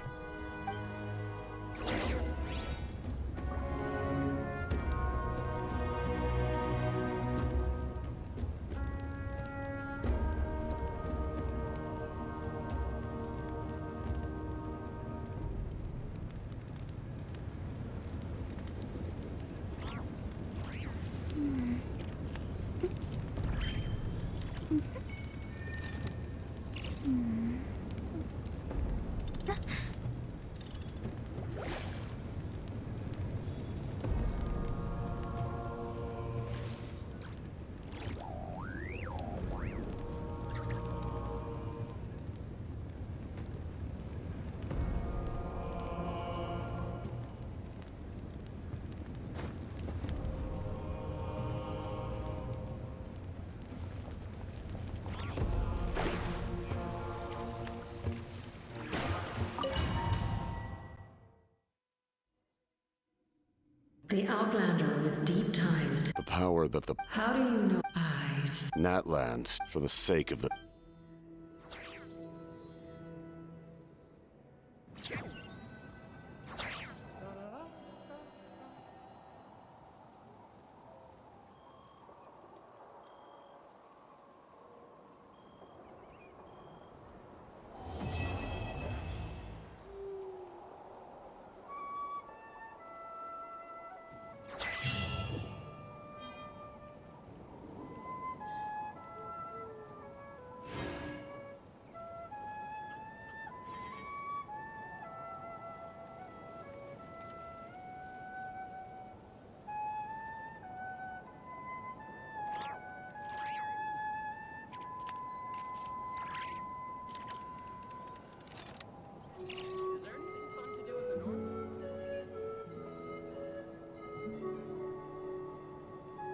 The Outlander with deep ties to The power that the How do you know eyes? Natlands, for the sake of the...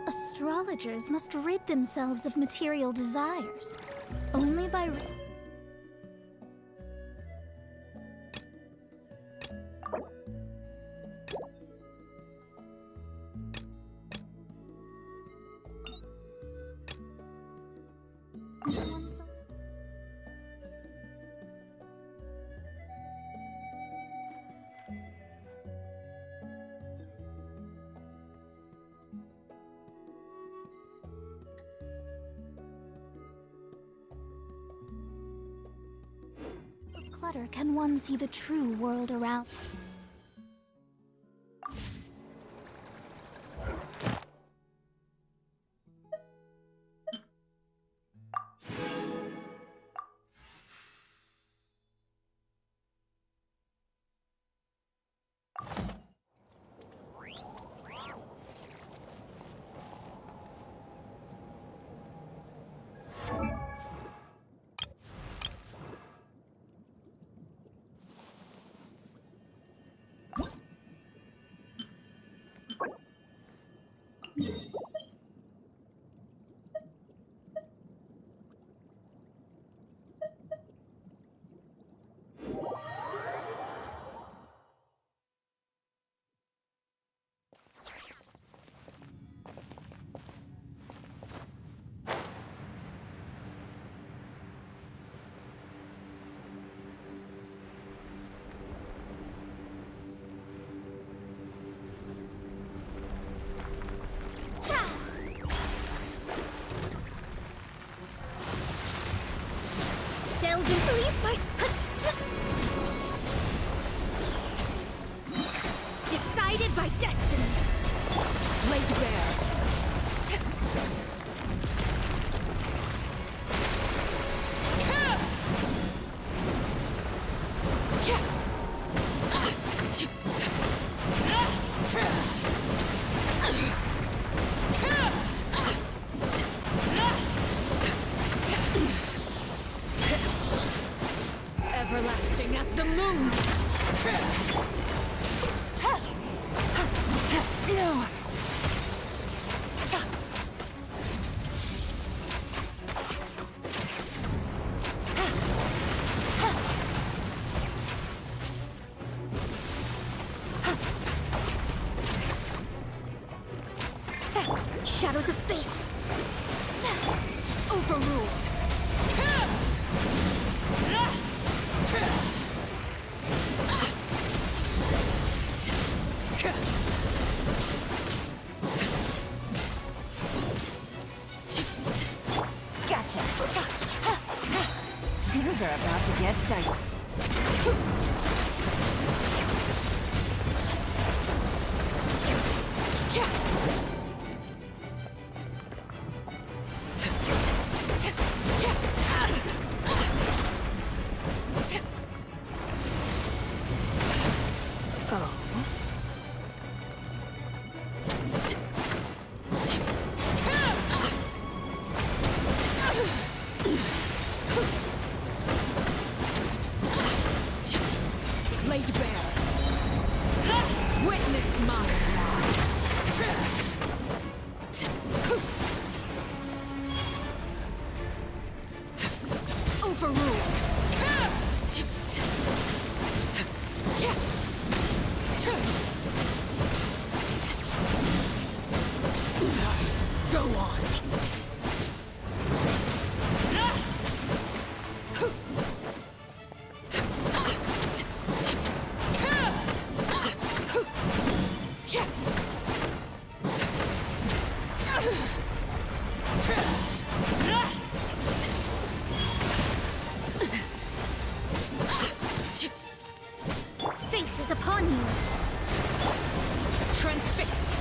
Astrologers must rid themselves of material desires. Only by... clutter can one see the true world around. Decided by destiny. Laid bare. Everlasting as the moon! No! Shadows of fate! Overruled! Gotcha! Things are about to get dicey. Laid bare. Witness my lies. Overruled. Go on. Fate is upon you! Transfixed.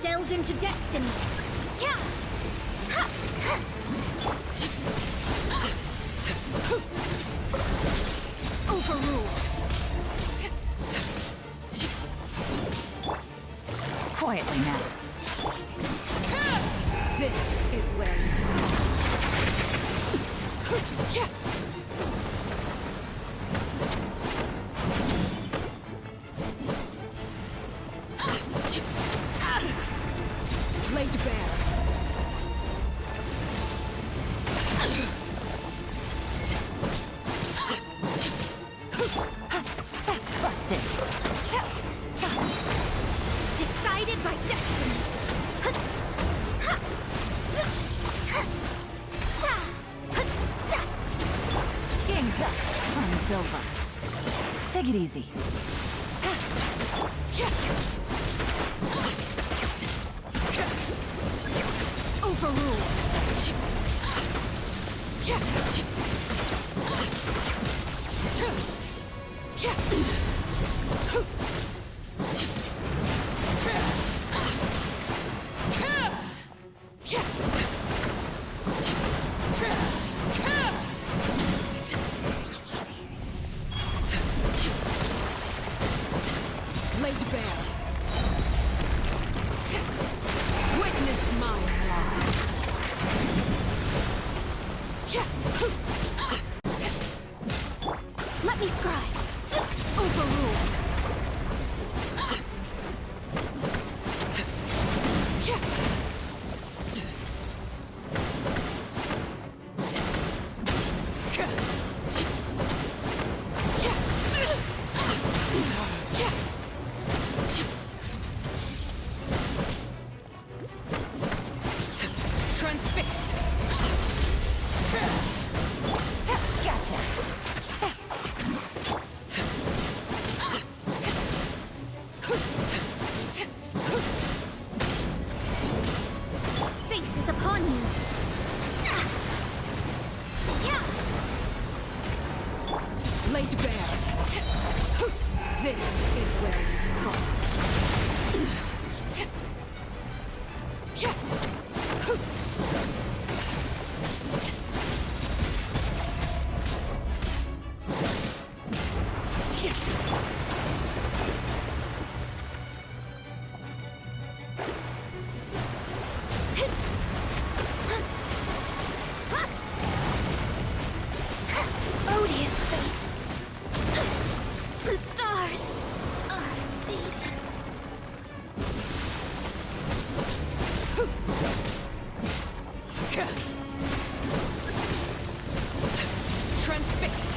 Delve into destiny! Overruled. Quietly now. This is where you laid bare. Busted. Decided by destiny! Game's up. Fun's over. Take it easy. Overruled. Laid bare. Witness my lies. Let me scribe! Overruled. Transfixed. Gotcha. laid bare. This is where you fall. Odious fate. The stars are fading. Transfixed.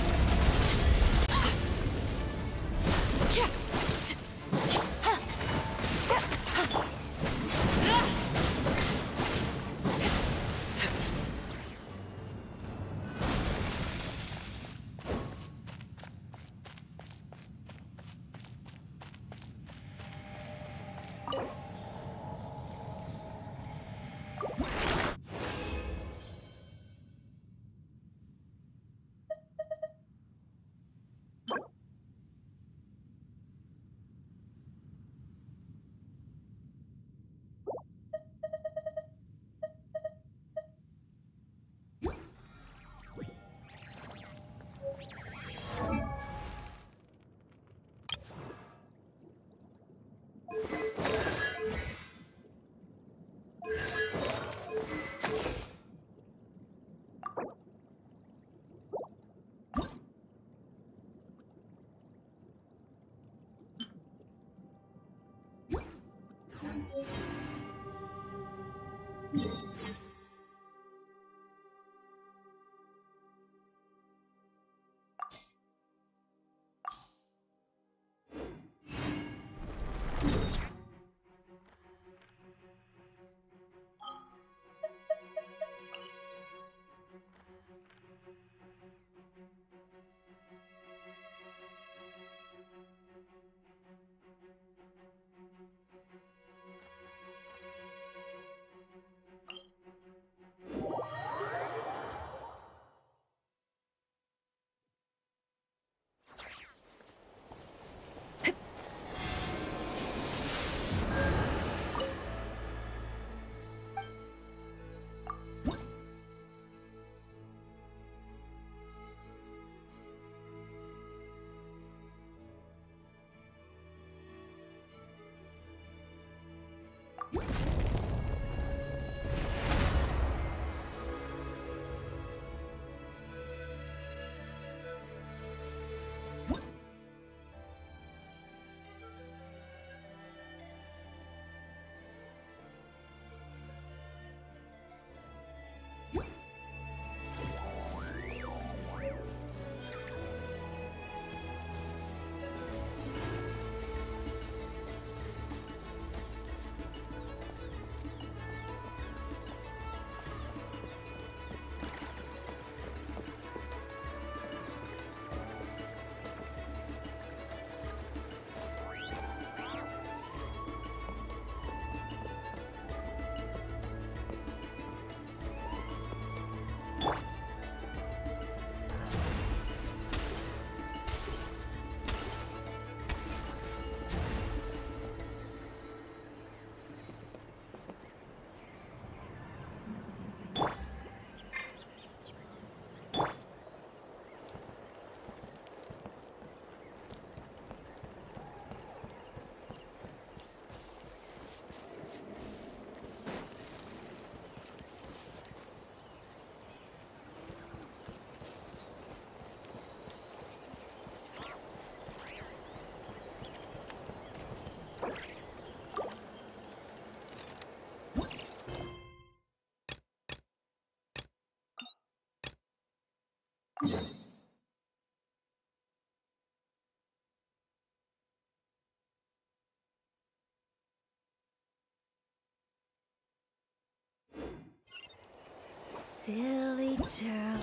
Silly churl,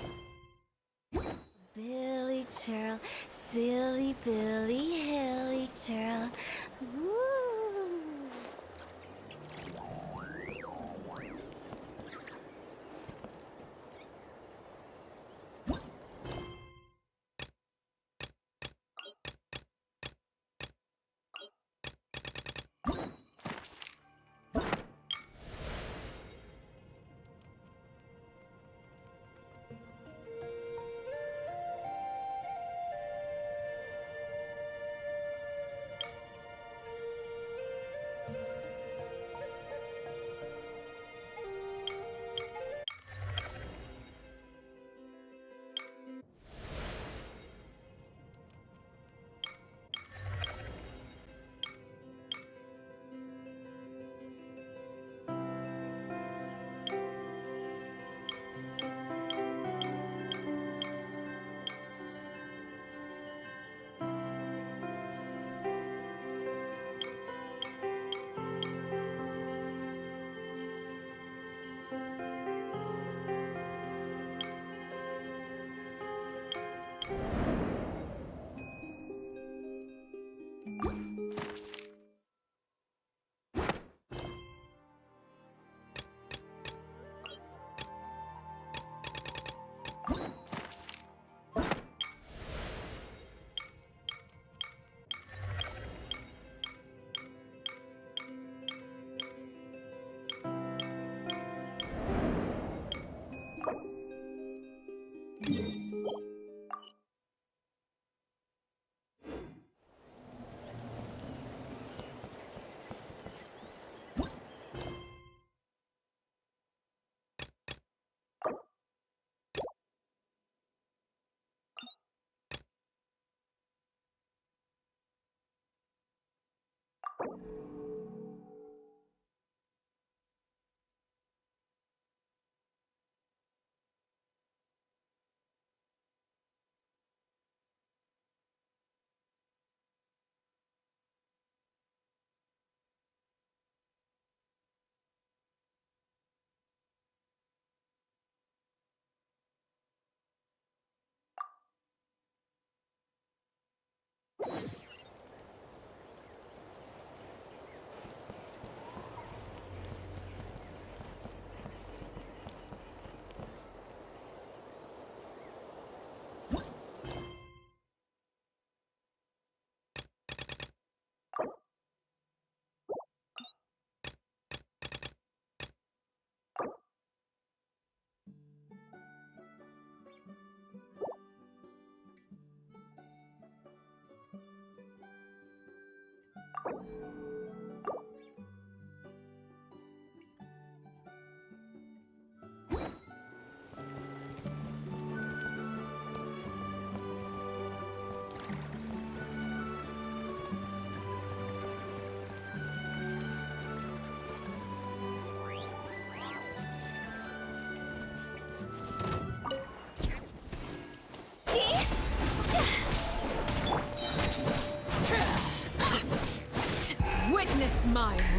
Billy churl, silly Billy Hilly churl. Woo!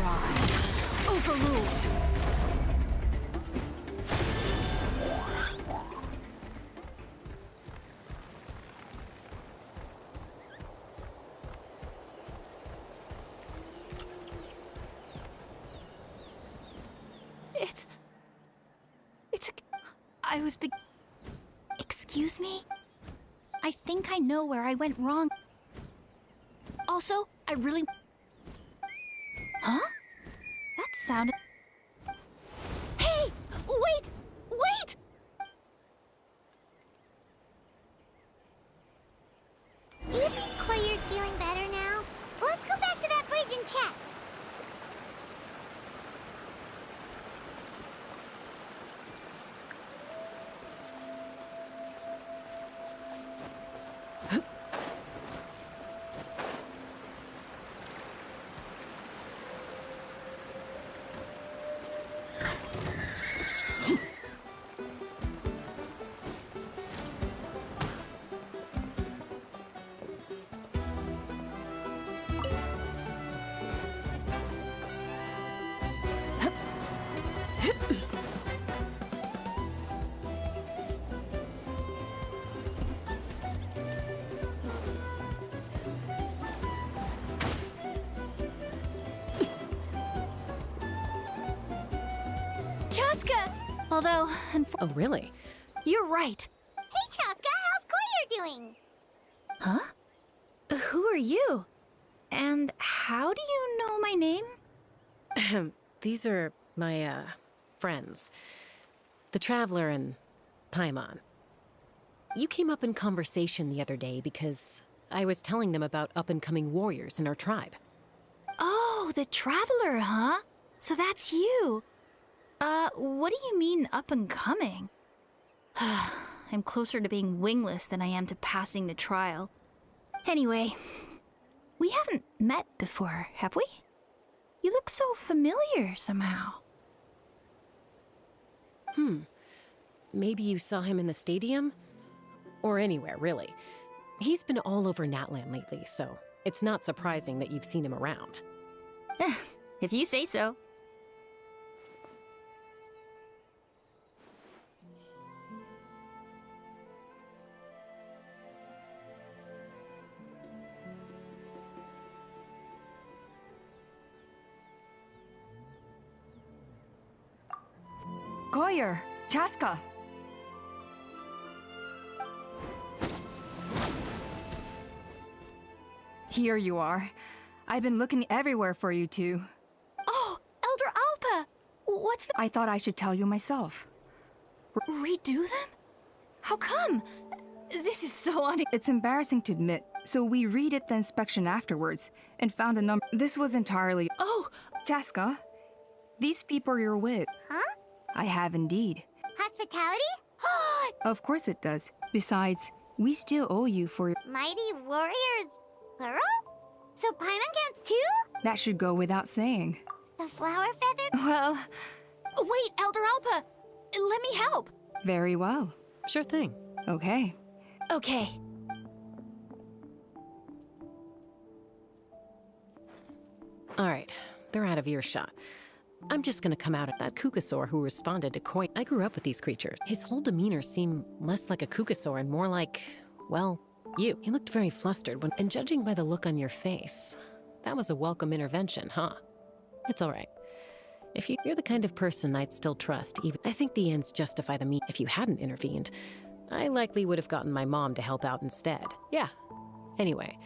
rise. Overruled. I was Excuse me? I think I know where I went wrong. Also, I really... Huh? That sounded... Hey! Wait! Wait! Do you think Koyer's feeling better now? Let's go back to that bridge and check. Chaska! Although, oh, really? You're right. Hey, Chaska, how's Koyer doing? Huh? Who are you? And how do you know my name? These are my, friends. The Traveler and Paimon. You came up in conversation the other day because I was telling them about up-and-coming warriors in our tribe. Oh, the Traveler, huh? So that's you. What do you mean up-and-coming? I'm closer to being wingless than I am to passing the trial. Anyway, we haven't met before, have we? You look so familiar somehow. Maybe you saw him in the stadium? Or anywhere, really. He's been all over Natlan lately, so it's not surprising that you've seen him around. If you say so. Koyer! Chaska! Here you are. I've been looking everywhere for you two. Oh, Elder Alpa! What's the... I thought I should tell you myself. Redo them? How come? This is so It's embarrassing to admit, so we redid the inspection afterwards and found a number. This was entirely... Oh! Chaska, these people you're with. Huh? I have indeed. Hospitality? Of course it does. Besides, we still owe you for... Mighty warriors, plural? So Paimon counts too? That should go without saying. The flower feather? Well... Wait, Elder Alpa! Let me help! Very well. Sure thing. Okay. Okay. Alright, they're out of earshot. I'm just gonna come out at that Kukasaur who responded to Koi. I grew up with these creatures. His whole demeanor seemed less like a Kukasaur and more like, well, you. He looked very flustered and judging by the look on your face, that was a welcome intervention, huh? It's alright. If you're the kind of person I'd still trust, even I think the ends justify the means. If you hadn't intervened, I likely would have gotten my mom to help out instead. Yeah. Anyway.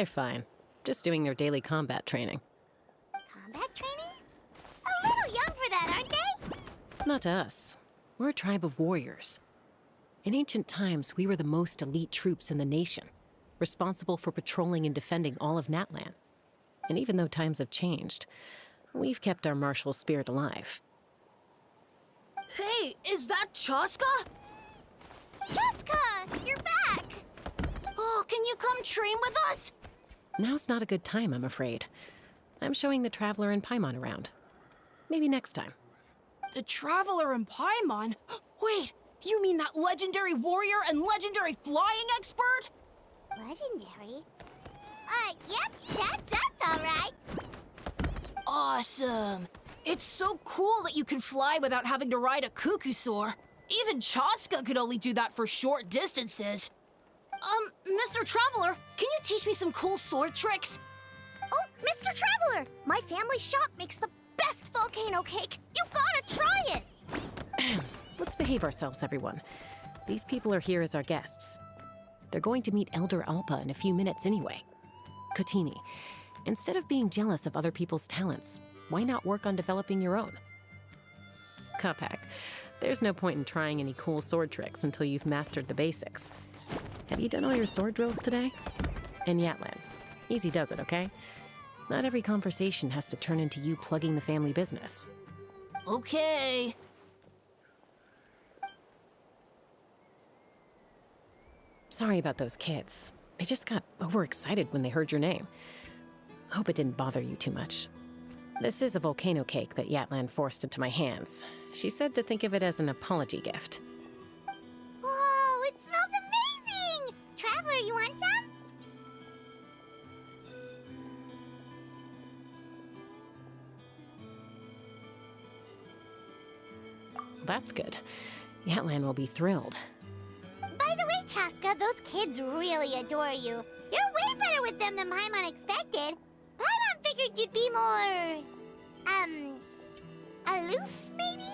They're fine. Just doing their daily combat training. Combat training? A little young for that, aren't they? Not to us. We're a tribe of warriors. In ancient times, we were the most elite troops in the nation, responsible for patrolling and defending all of Natlan. And even though times have changed, we've kept our martial spirit alive. Hey, is that Chaska? Chaska, you're back! Oh, can you come train with us? Now's not a good time, I'm afraid. I'm showing the Traveler and Paimon around. Maybe next time. The Traveler and Paimon? Wait, you mean that legendary warrior and legendary flying expert? Legendary? Yep, that's us, alright. Awesome. It's so cool that you can fly without having to ride a cuckoosaur. Even Chaska could only do that for short distances. Mr. Traveler, can you teach me some cool sword tricks? Oh, Mr. Traveler! My family shop makes the best volcano cake! You gotta try it! Let's behave ourselves, everyone. These people are here as our guests. They're going to meet Elder Alpa in a few minutes anyway. Kotini, instead of being jealous of other people's talents, why not work on developing your own? Kapak, there's no point in trying any cool sword tricks until you've mastered the basics. Have you done all your sword drills today? And Yatlan, easy does it, okay? Not every conversation has to turn into you plugging the family business. Okay. Sorry about those kids. They just got overexcited when they heard your name. Hope it didn't bother you too much. This is a volcano cake that Yatlan forced into my hands. She said to think of it as an apology gift. Whoa, it smells amazing! Traveler, you want some? That's good. Yatlan will be thrilled. By the way, Chaska, those kids really adore you. You're way better with them than Paimon expected. Paimon figured you'd be more... aloof, maybe?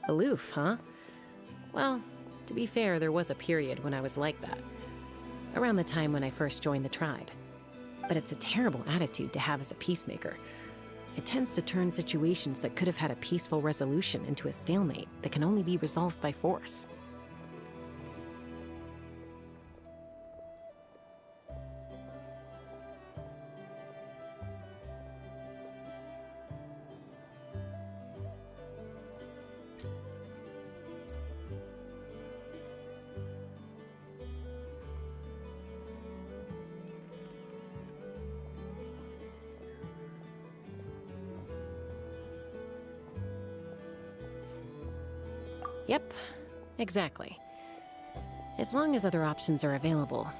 Aloof, huh? Well, to be fair, there was a period when I was like that. Around the time when I first joined the tribe. But it's a terrible attitude to have as a peacemaker. It tends to turn situations that could have had a peaceful resolution into a stalemate that can only be resolved by force. Yep, exactly. As long as other options are available,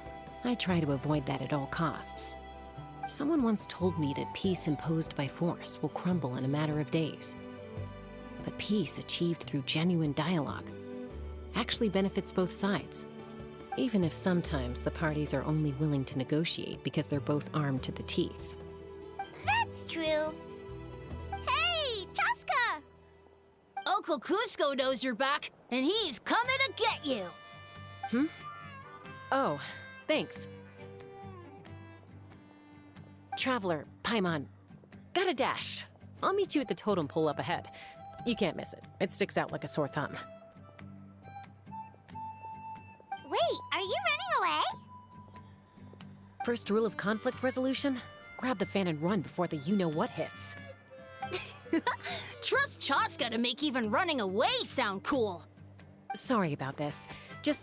I try to avoid that at all costs. Someone once told me that peace imposed by force will crumble in a matter of days. But peace achieved through genuine dialogue actually benefits both sides, even if sometimes the parties are only willing to negotiate because they're both armed to the teeth. That's true. Hey, Chaska! Uncle Cusco knows you're back, and he's coming to get you! Hmm? Oh, thanks. Traveler, Paimon, gotta dash. I'll meet you at the totem pole up ahead. You can't miss it. It sticks out like a sore thumb. Wait, are you running away? First rule of conflict resolution? Grab the fan and run before the you-know-what hits. Trust Chaska to make even running away sound cool. Sorry about this. Just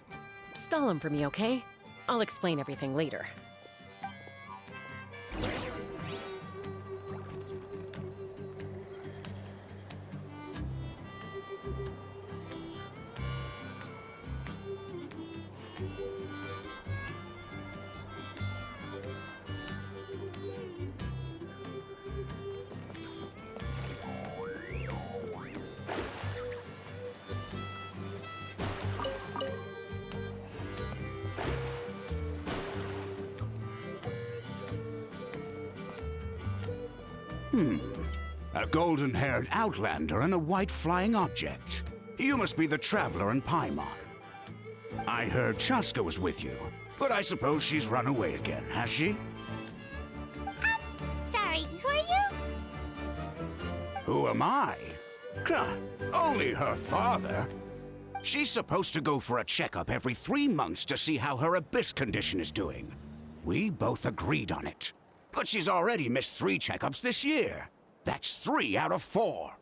stall him for me, okay? I'll explain everything later. A golden-haired outlander and a white flying object. You must be the Traveler and Paimon. I heard Chaska was with you. But I suppose she's run away again, has she? Sorry, who are you? Who am I? Only her father. She's supposed to go for a checkup every 3 months to see how her abyss condition is doing. We both agreed on it. But she's already missed 3 checkups this year. That's 3 out of 4.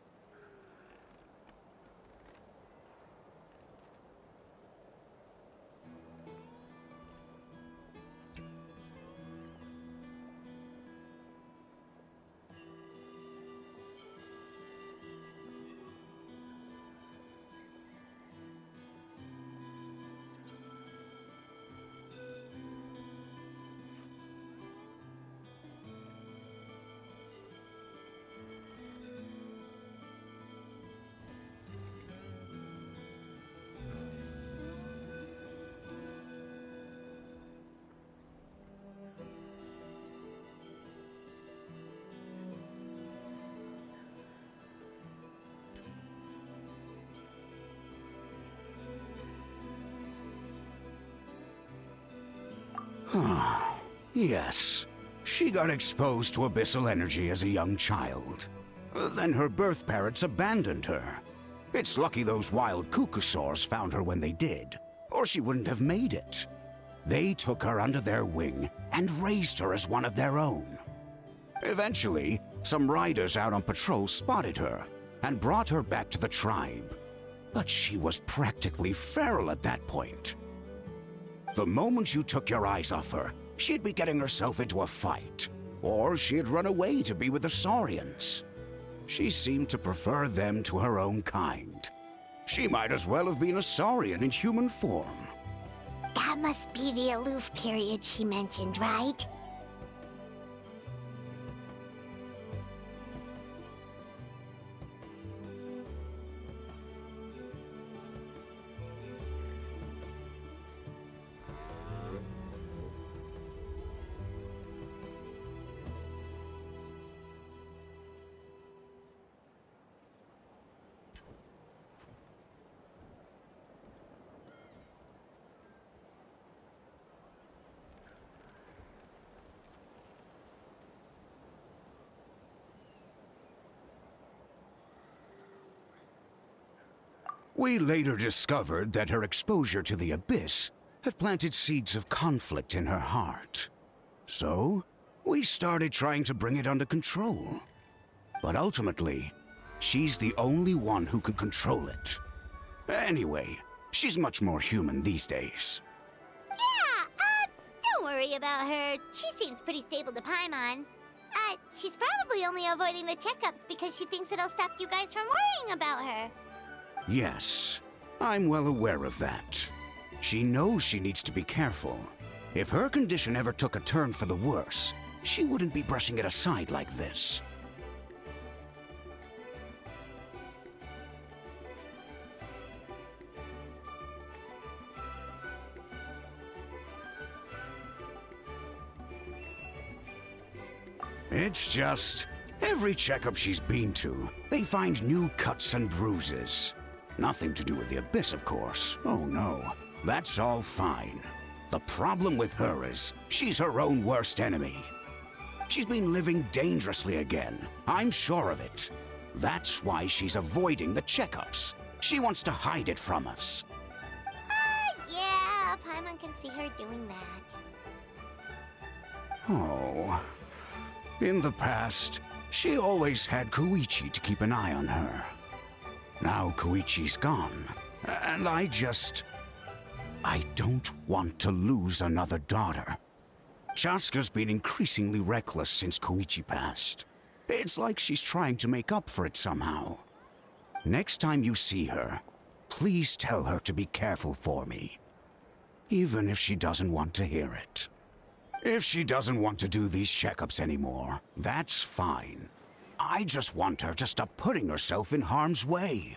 Yes. She got exposed to abyssal energy as a young child. Then her birth parents abandoned her. It's lucky those wild cuckoosaurs found her when they did, or she wouldn't have made it. They took her under their wing and raised her as one of their own. Eventually, some riders out on patrol spotted her and brought her back to the tribe. But she was practically feral at that point. The moment you took your eyes off her, she'd be getting herself into a fight, or she'd run away to be with the Saurians. She seemed to prefer them to her own kind. She might as well have been a Saurian in human form. That must be the aloof period she mentioned, right? We later discovered that her exposure to the abyss had planted seeds of conflict in her heart. So, we started trying to bring it under control. But ultimately, she's the only one who can control it. Anyway, she's much more human these days. Yeah, don't worry about her. She seems pretty stable to Paimon. She's probably only avoiding the checkups because she thinks it'll stop you guys from worrying about her. Yes, I'm well aware of that. She knows she needs to be careful. If her condition ever took a turn for the worse, she wouldn't be brushing it aside like this. It's just, every checkup she's been to, they find new cuts and bruises. Nothing to do with the abyss, of course. Oh no, that's all fine. The problem with her is, she's her own worst enemy. She's been living dangerously again, I'm sure of it. That's why she's avoiding the checkups. She wants to hide it from us. Yeah, Paimon can see her doing that. Oh. In the past, she always had Koichi to keep an eye on her. Now Koichi's gone, and I don't want to lose another daughter. Chaska's been increasingly reckless since Koichi passed. It's like she's trying to make up for it somehow. Next time you see her, please tell her to be careful for me. Even if she doesn't want to hear it. If she doesn't want to do these checkups anymore, that's fine. I just want her to stop putting herself in harm's way.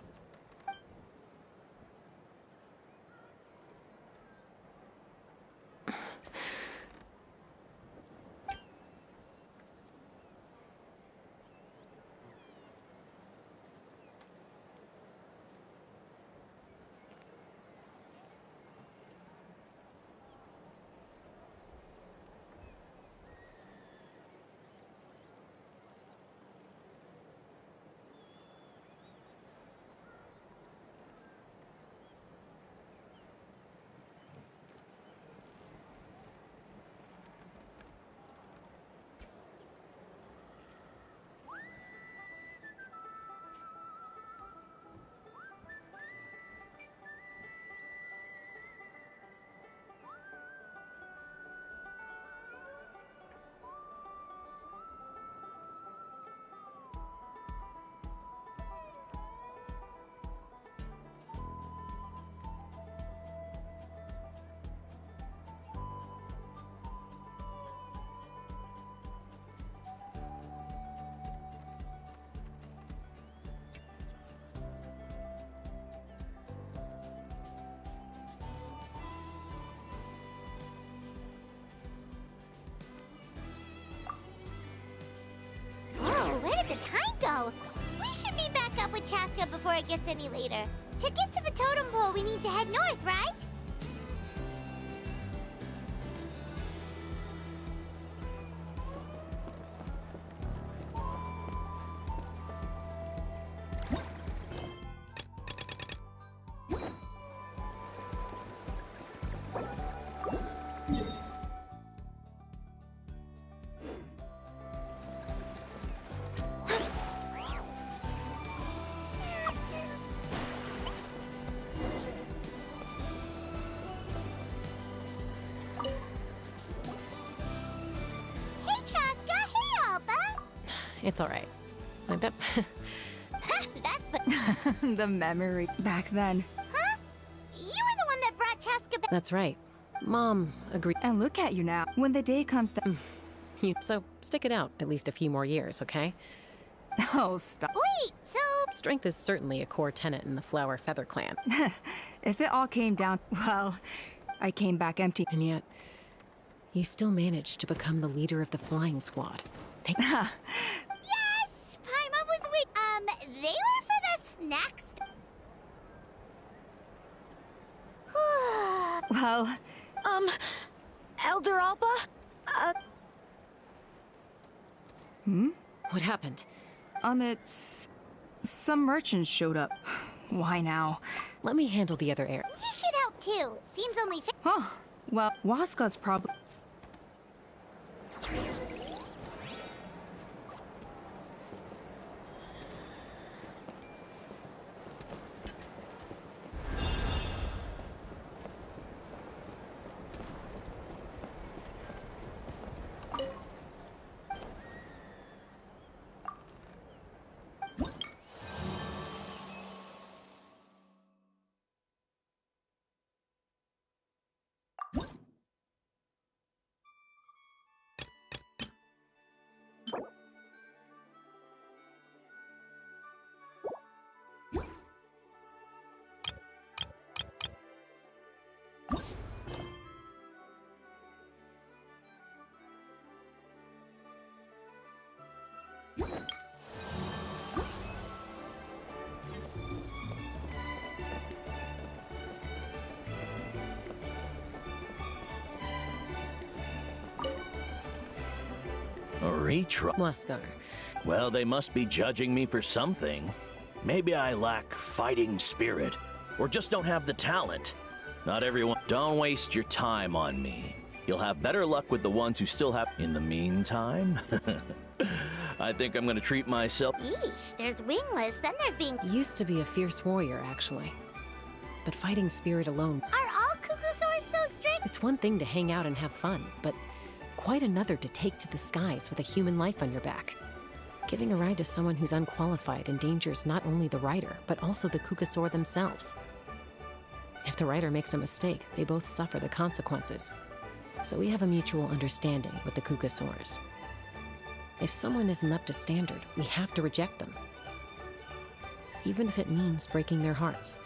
Chaska before it gets any later. To get to the totem pole, we need to head north, right? It's alright. I bet. That's The memory back then. Huh? You were the one that brought Chaska back. That's right. Mom agreed. And look at you now. When the day comes that. So stick it out at least a few more years, okay? Oh, stop. Wait, so. Strength is certainly a core tenet in the Flower Feather clan. If it all came down. Well, I came back empty. And yet, you still managed to become the leader of the flying squad. Thank you. Yes! Paimon was weak. They were for the snacks. Well. Elder Alba? What happened? It's... Some merchants showed up. Why now? Let me handle the other area. You should help too. Seems only fair. Huh. Well, Waska's probably... A retry? Muskar. Well, they must be judging me for something. Maybe I lack fighting spirit, or just don't have the talent. Not everyone. Don't waste your time on me. You'll have better luck with the ones who still have. In the meantime, I think I'm gonna treat myself. Yeesh, there's wingless, then there's being. Used to be a fierce warrior, actually. But fighting spirit alone. Are all Kukusaurs so strict? It's one thing to hang out and have fun, but quite another to take to the skies with a human life on your back. Giving a ride to someone who's unqualified endangers not only the rider, but also the Kukusaur themselves. If the rider makes a mistake, they both suffer the consequences. So we have a mutual understanding with the Kukusaurs. If someone isn't up to standard, we have to reject them. Even if it means breaking their hearts.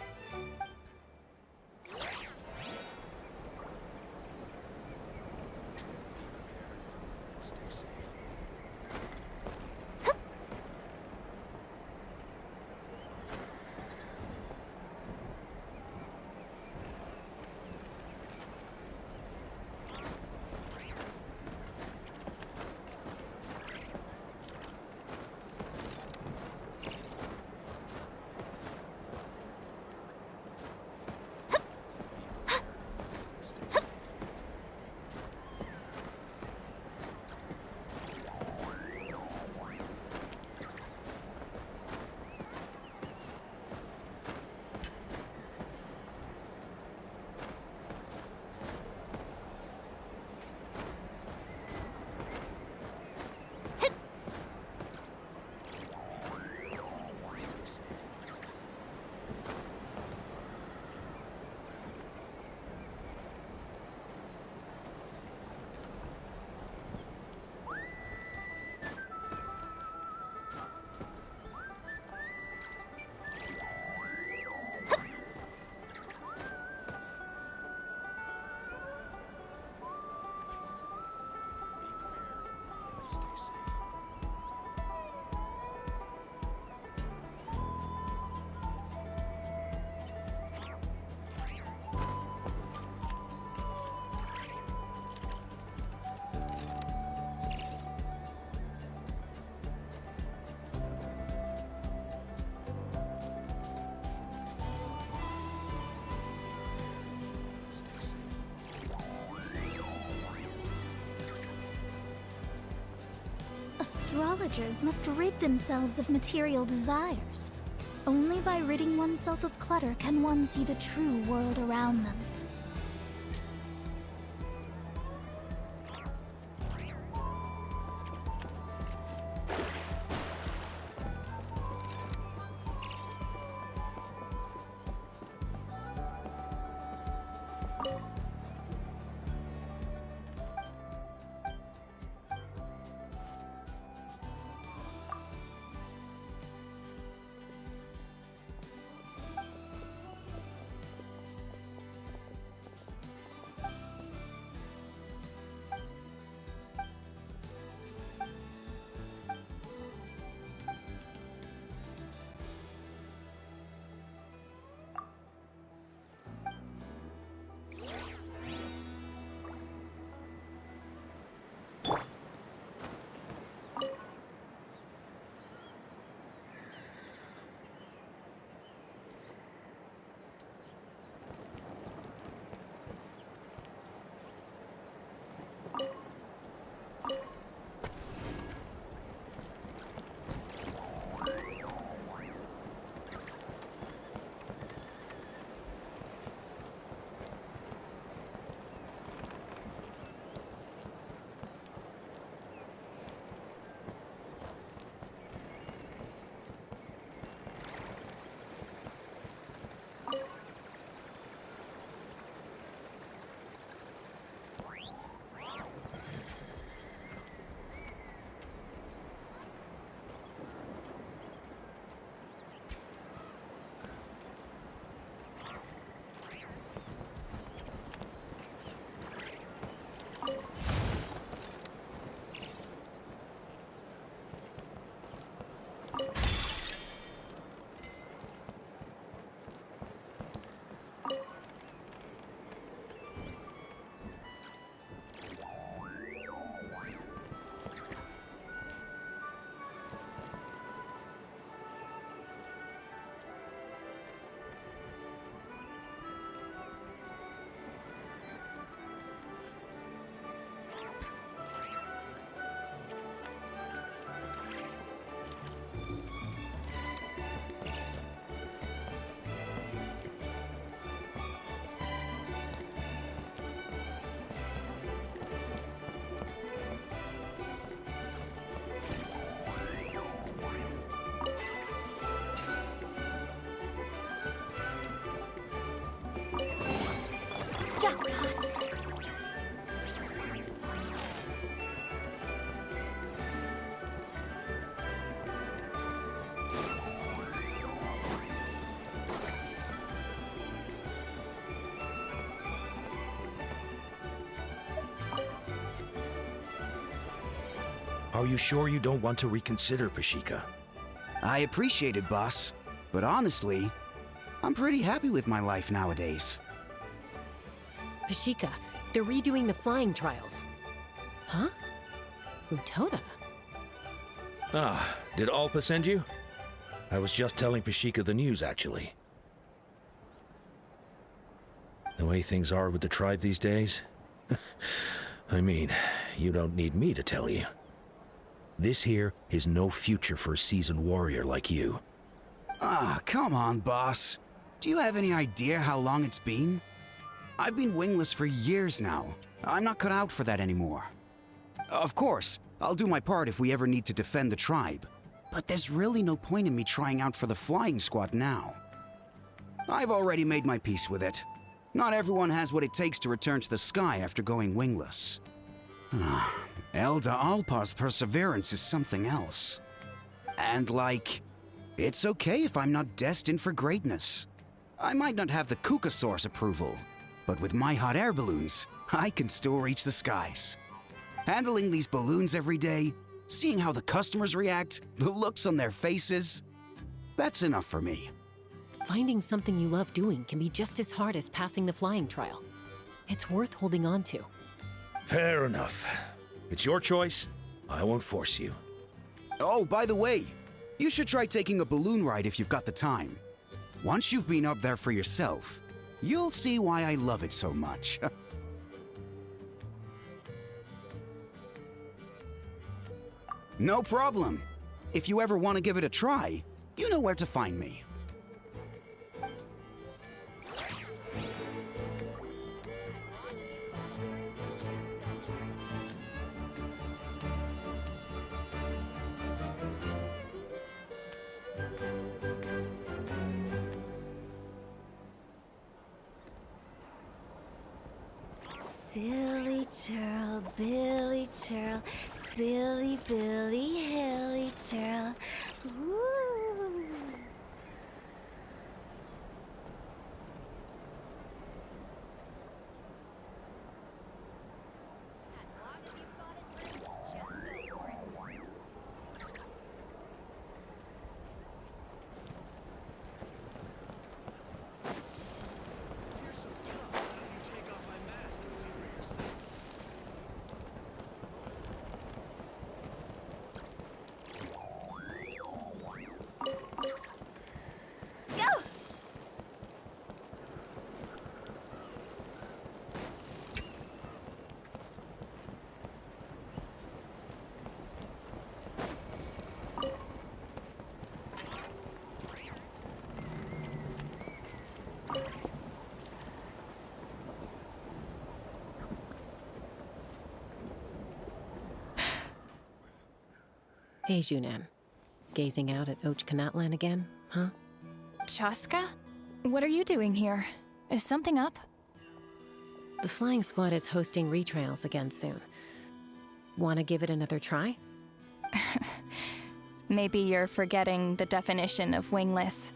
Astrologers must rid themselves of material desires. Only by ridding oneself of clutter can one see the true world around them. Jackpots! Are you sure you don't want to reconsider, Pashika? I appreciate it, boss. But honestly, I'm pretty happy with my life nowadays. Pashika, they're redoing the flying trials. Huh? Utoda? Ah, did Alpa send you? I was just telling Pashika the news, actually. The way things are with the tribe these days? I mean, you don't need me to tell you. This here is no future for a seasoned warrior like you. Ah, come on, boss. Do you have any idea how long it's been? I've been wingless for years now. I'm not cut out for that anymore. Of course, I'll do my part if we ever need to defend the tribe. But there's really no point in me trying out for the flying squad now. I've already made my peace with it. Not everyone has what it takes to return to the sky after going wingless. Elder Alpa's perseverance is something else. And it's okay if I'm not destined for greatness. I might not have the Kukasaur's approval, but with my hot air balloons, I can still reach the skies. Handling these balloons every day, seeing how the customers react, the looks on their faces, that's enough for me. Finding something you love doing can be just as hard as passing the flying trial. It's worth holding on to. Fair enough. It's your choice. I won't force you. Oh, by the way, you should try taking a balloon ride if you've got the time. Once you've been up there for yourself, you'll see why I love it so much. No problem. If you ever want to give it a try, you know where to find me. Silly churl, Billy churl, silly Billy, hilly churl. Woo! Hey, Junan. Gazing out at Ochkanatlan again, huh? Chaska? What are you doing here? Is something up? The flying squad is hosting retrials again soon. Want to give it another try? Maybe you're forgetting the definition of wingless.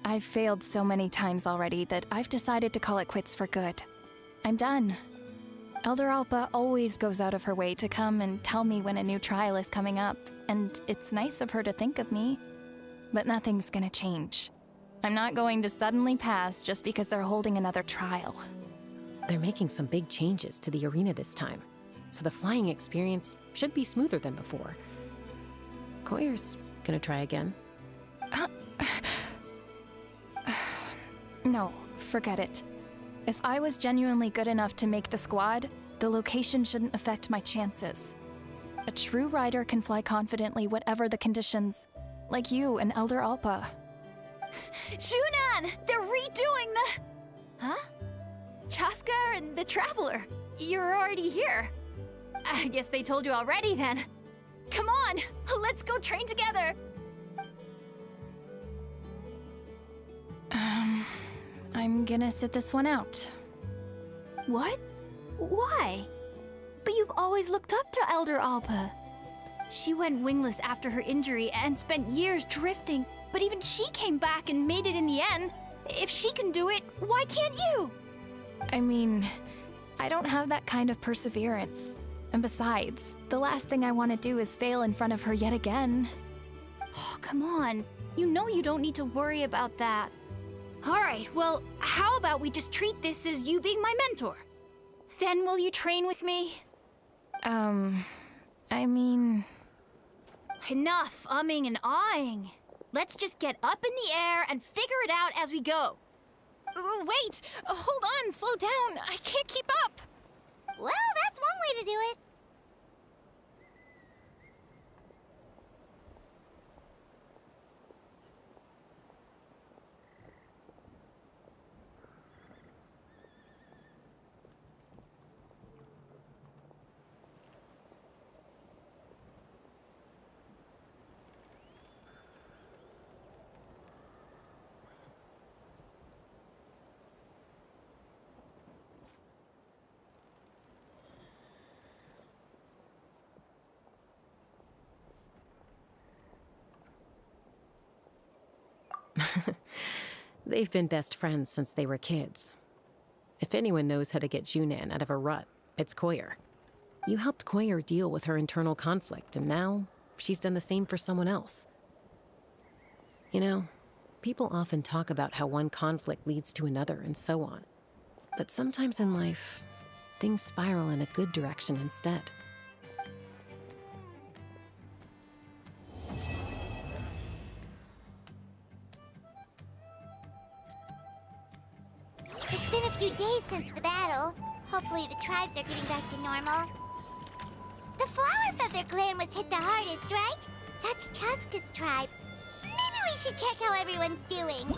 I've failed so many times already that I've decided to call it quits for good. I'm done. Elder Alpa always goes out of her way to come and tell me when a new trial is coming up, and it's nice of her to think of me. But nothing's gonna change. I'm not going to suddenly pass just because they're holding another trial. They're making some big changes to the arena this time, so the flying experience should be smoother than before. Koyer's gonna try again. No, forget it. If I was genuinely good enough to make the squad, the location shouldn't affect my chances. A true rider can fly confidently whatever the conditions, like you and Elder Alpa. Junan! They're redoing the... Huh? Chaska and the Traveler. You're already here. I guess they told you already then. Come on, let's go train together. I'm gonna sit this one out. What? Why? But you've always looked up to Elder Alpa. She went wingless after her injury and spent years drifting, but even she came back and made it in the end. If she can do it, why can't you? I mean, I don't have that kind of perseverance. And besides, the last thing I want to do is fail in front of her yet again. Oh, come on. You know you don't need to worry about that. Alright, well, how about we just treat this as you being my mentor? Then will you train with me? I mean... Enough umming and ahhing. Let's just get up in the air and figure it out as we go. Wait! Hold on, slow down! I can't keep up! Well, that's one way to do it. They've been best friends since they were kids. If anyone knows how to get Junan out of a rut, it's Koyer. You helped Koyer deal with her internal conflict, and now she's done the same for someone else. You know, people often talk about how one conflict leads to another and so on. But sometimes in life, things spiral in a good direction instead. It's been a few days since the battle. Hopefully the tribes are getting back to normal. The Flower Feather clan was hit the hardest, right? That's Chaska's tribe. Maybe we should check how everyone's doing.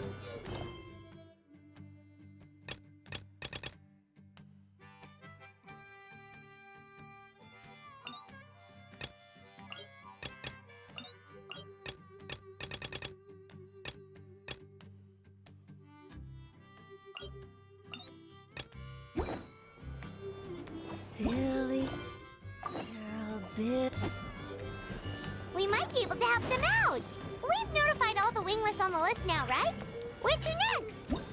Silly girl bit. We might be able to help them out. We've notified all the wingless on the list now, right? Where to next?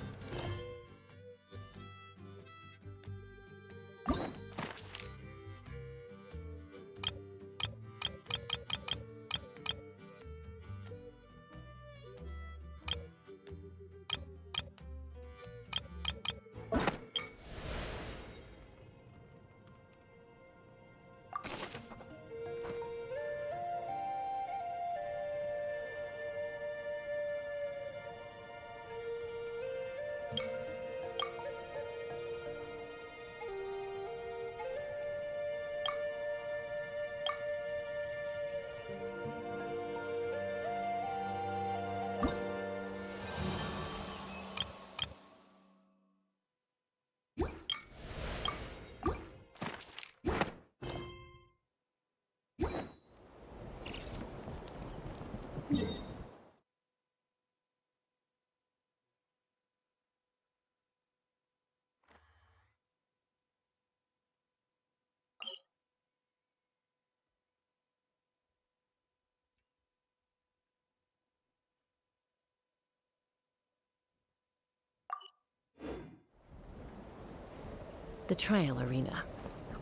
The trial arena.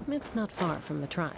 It's not far from the tribe.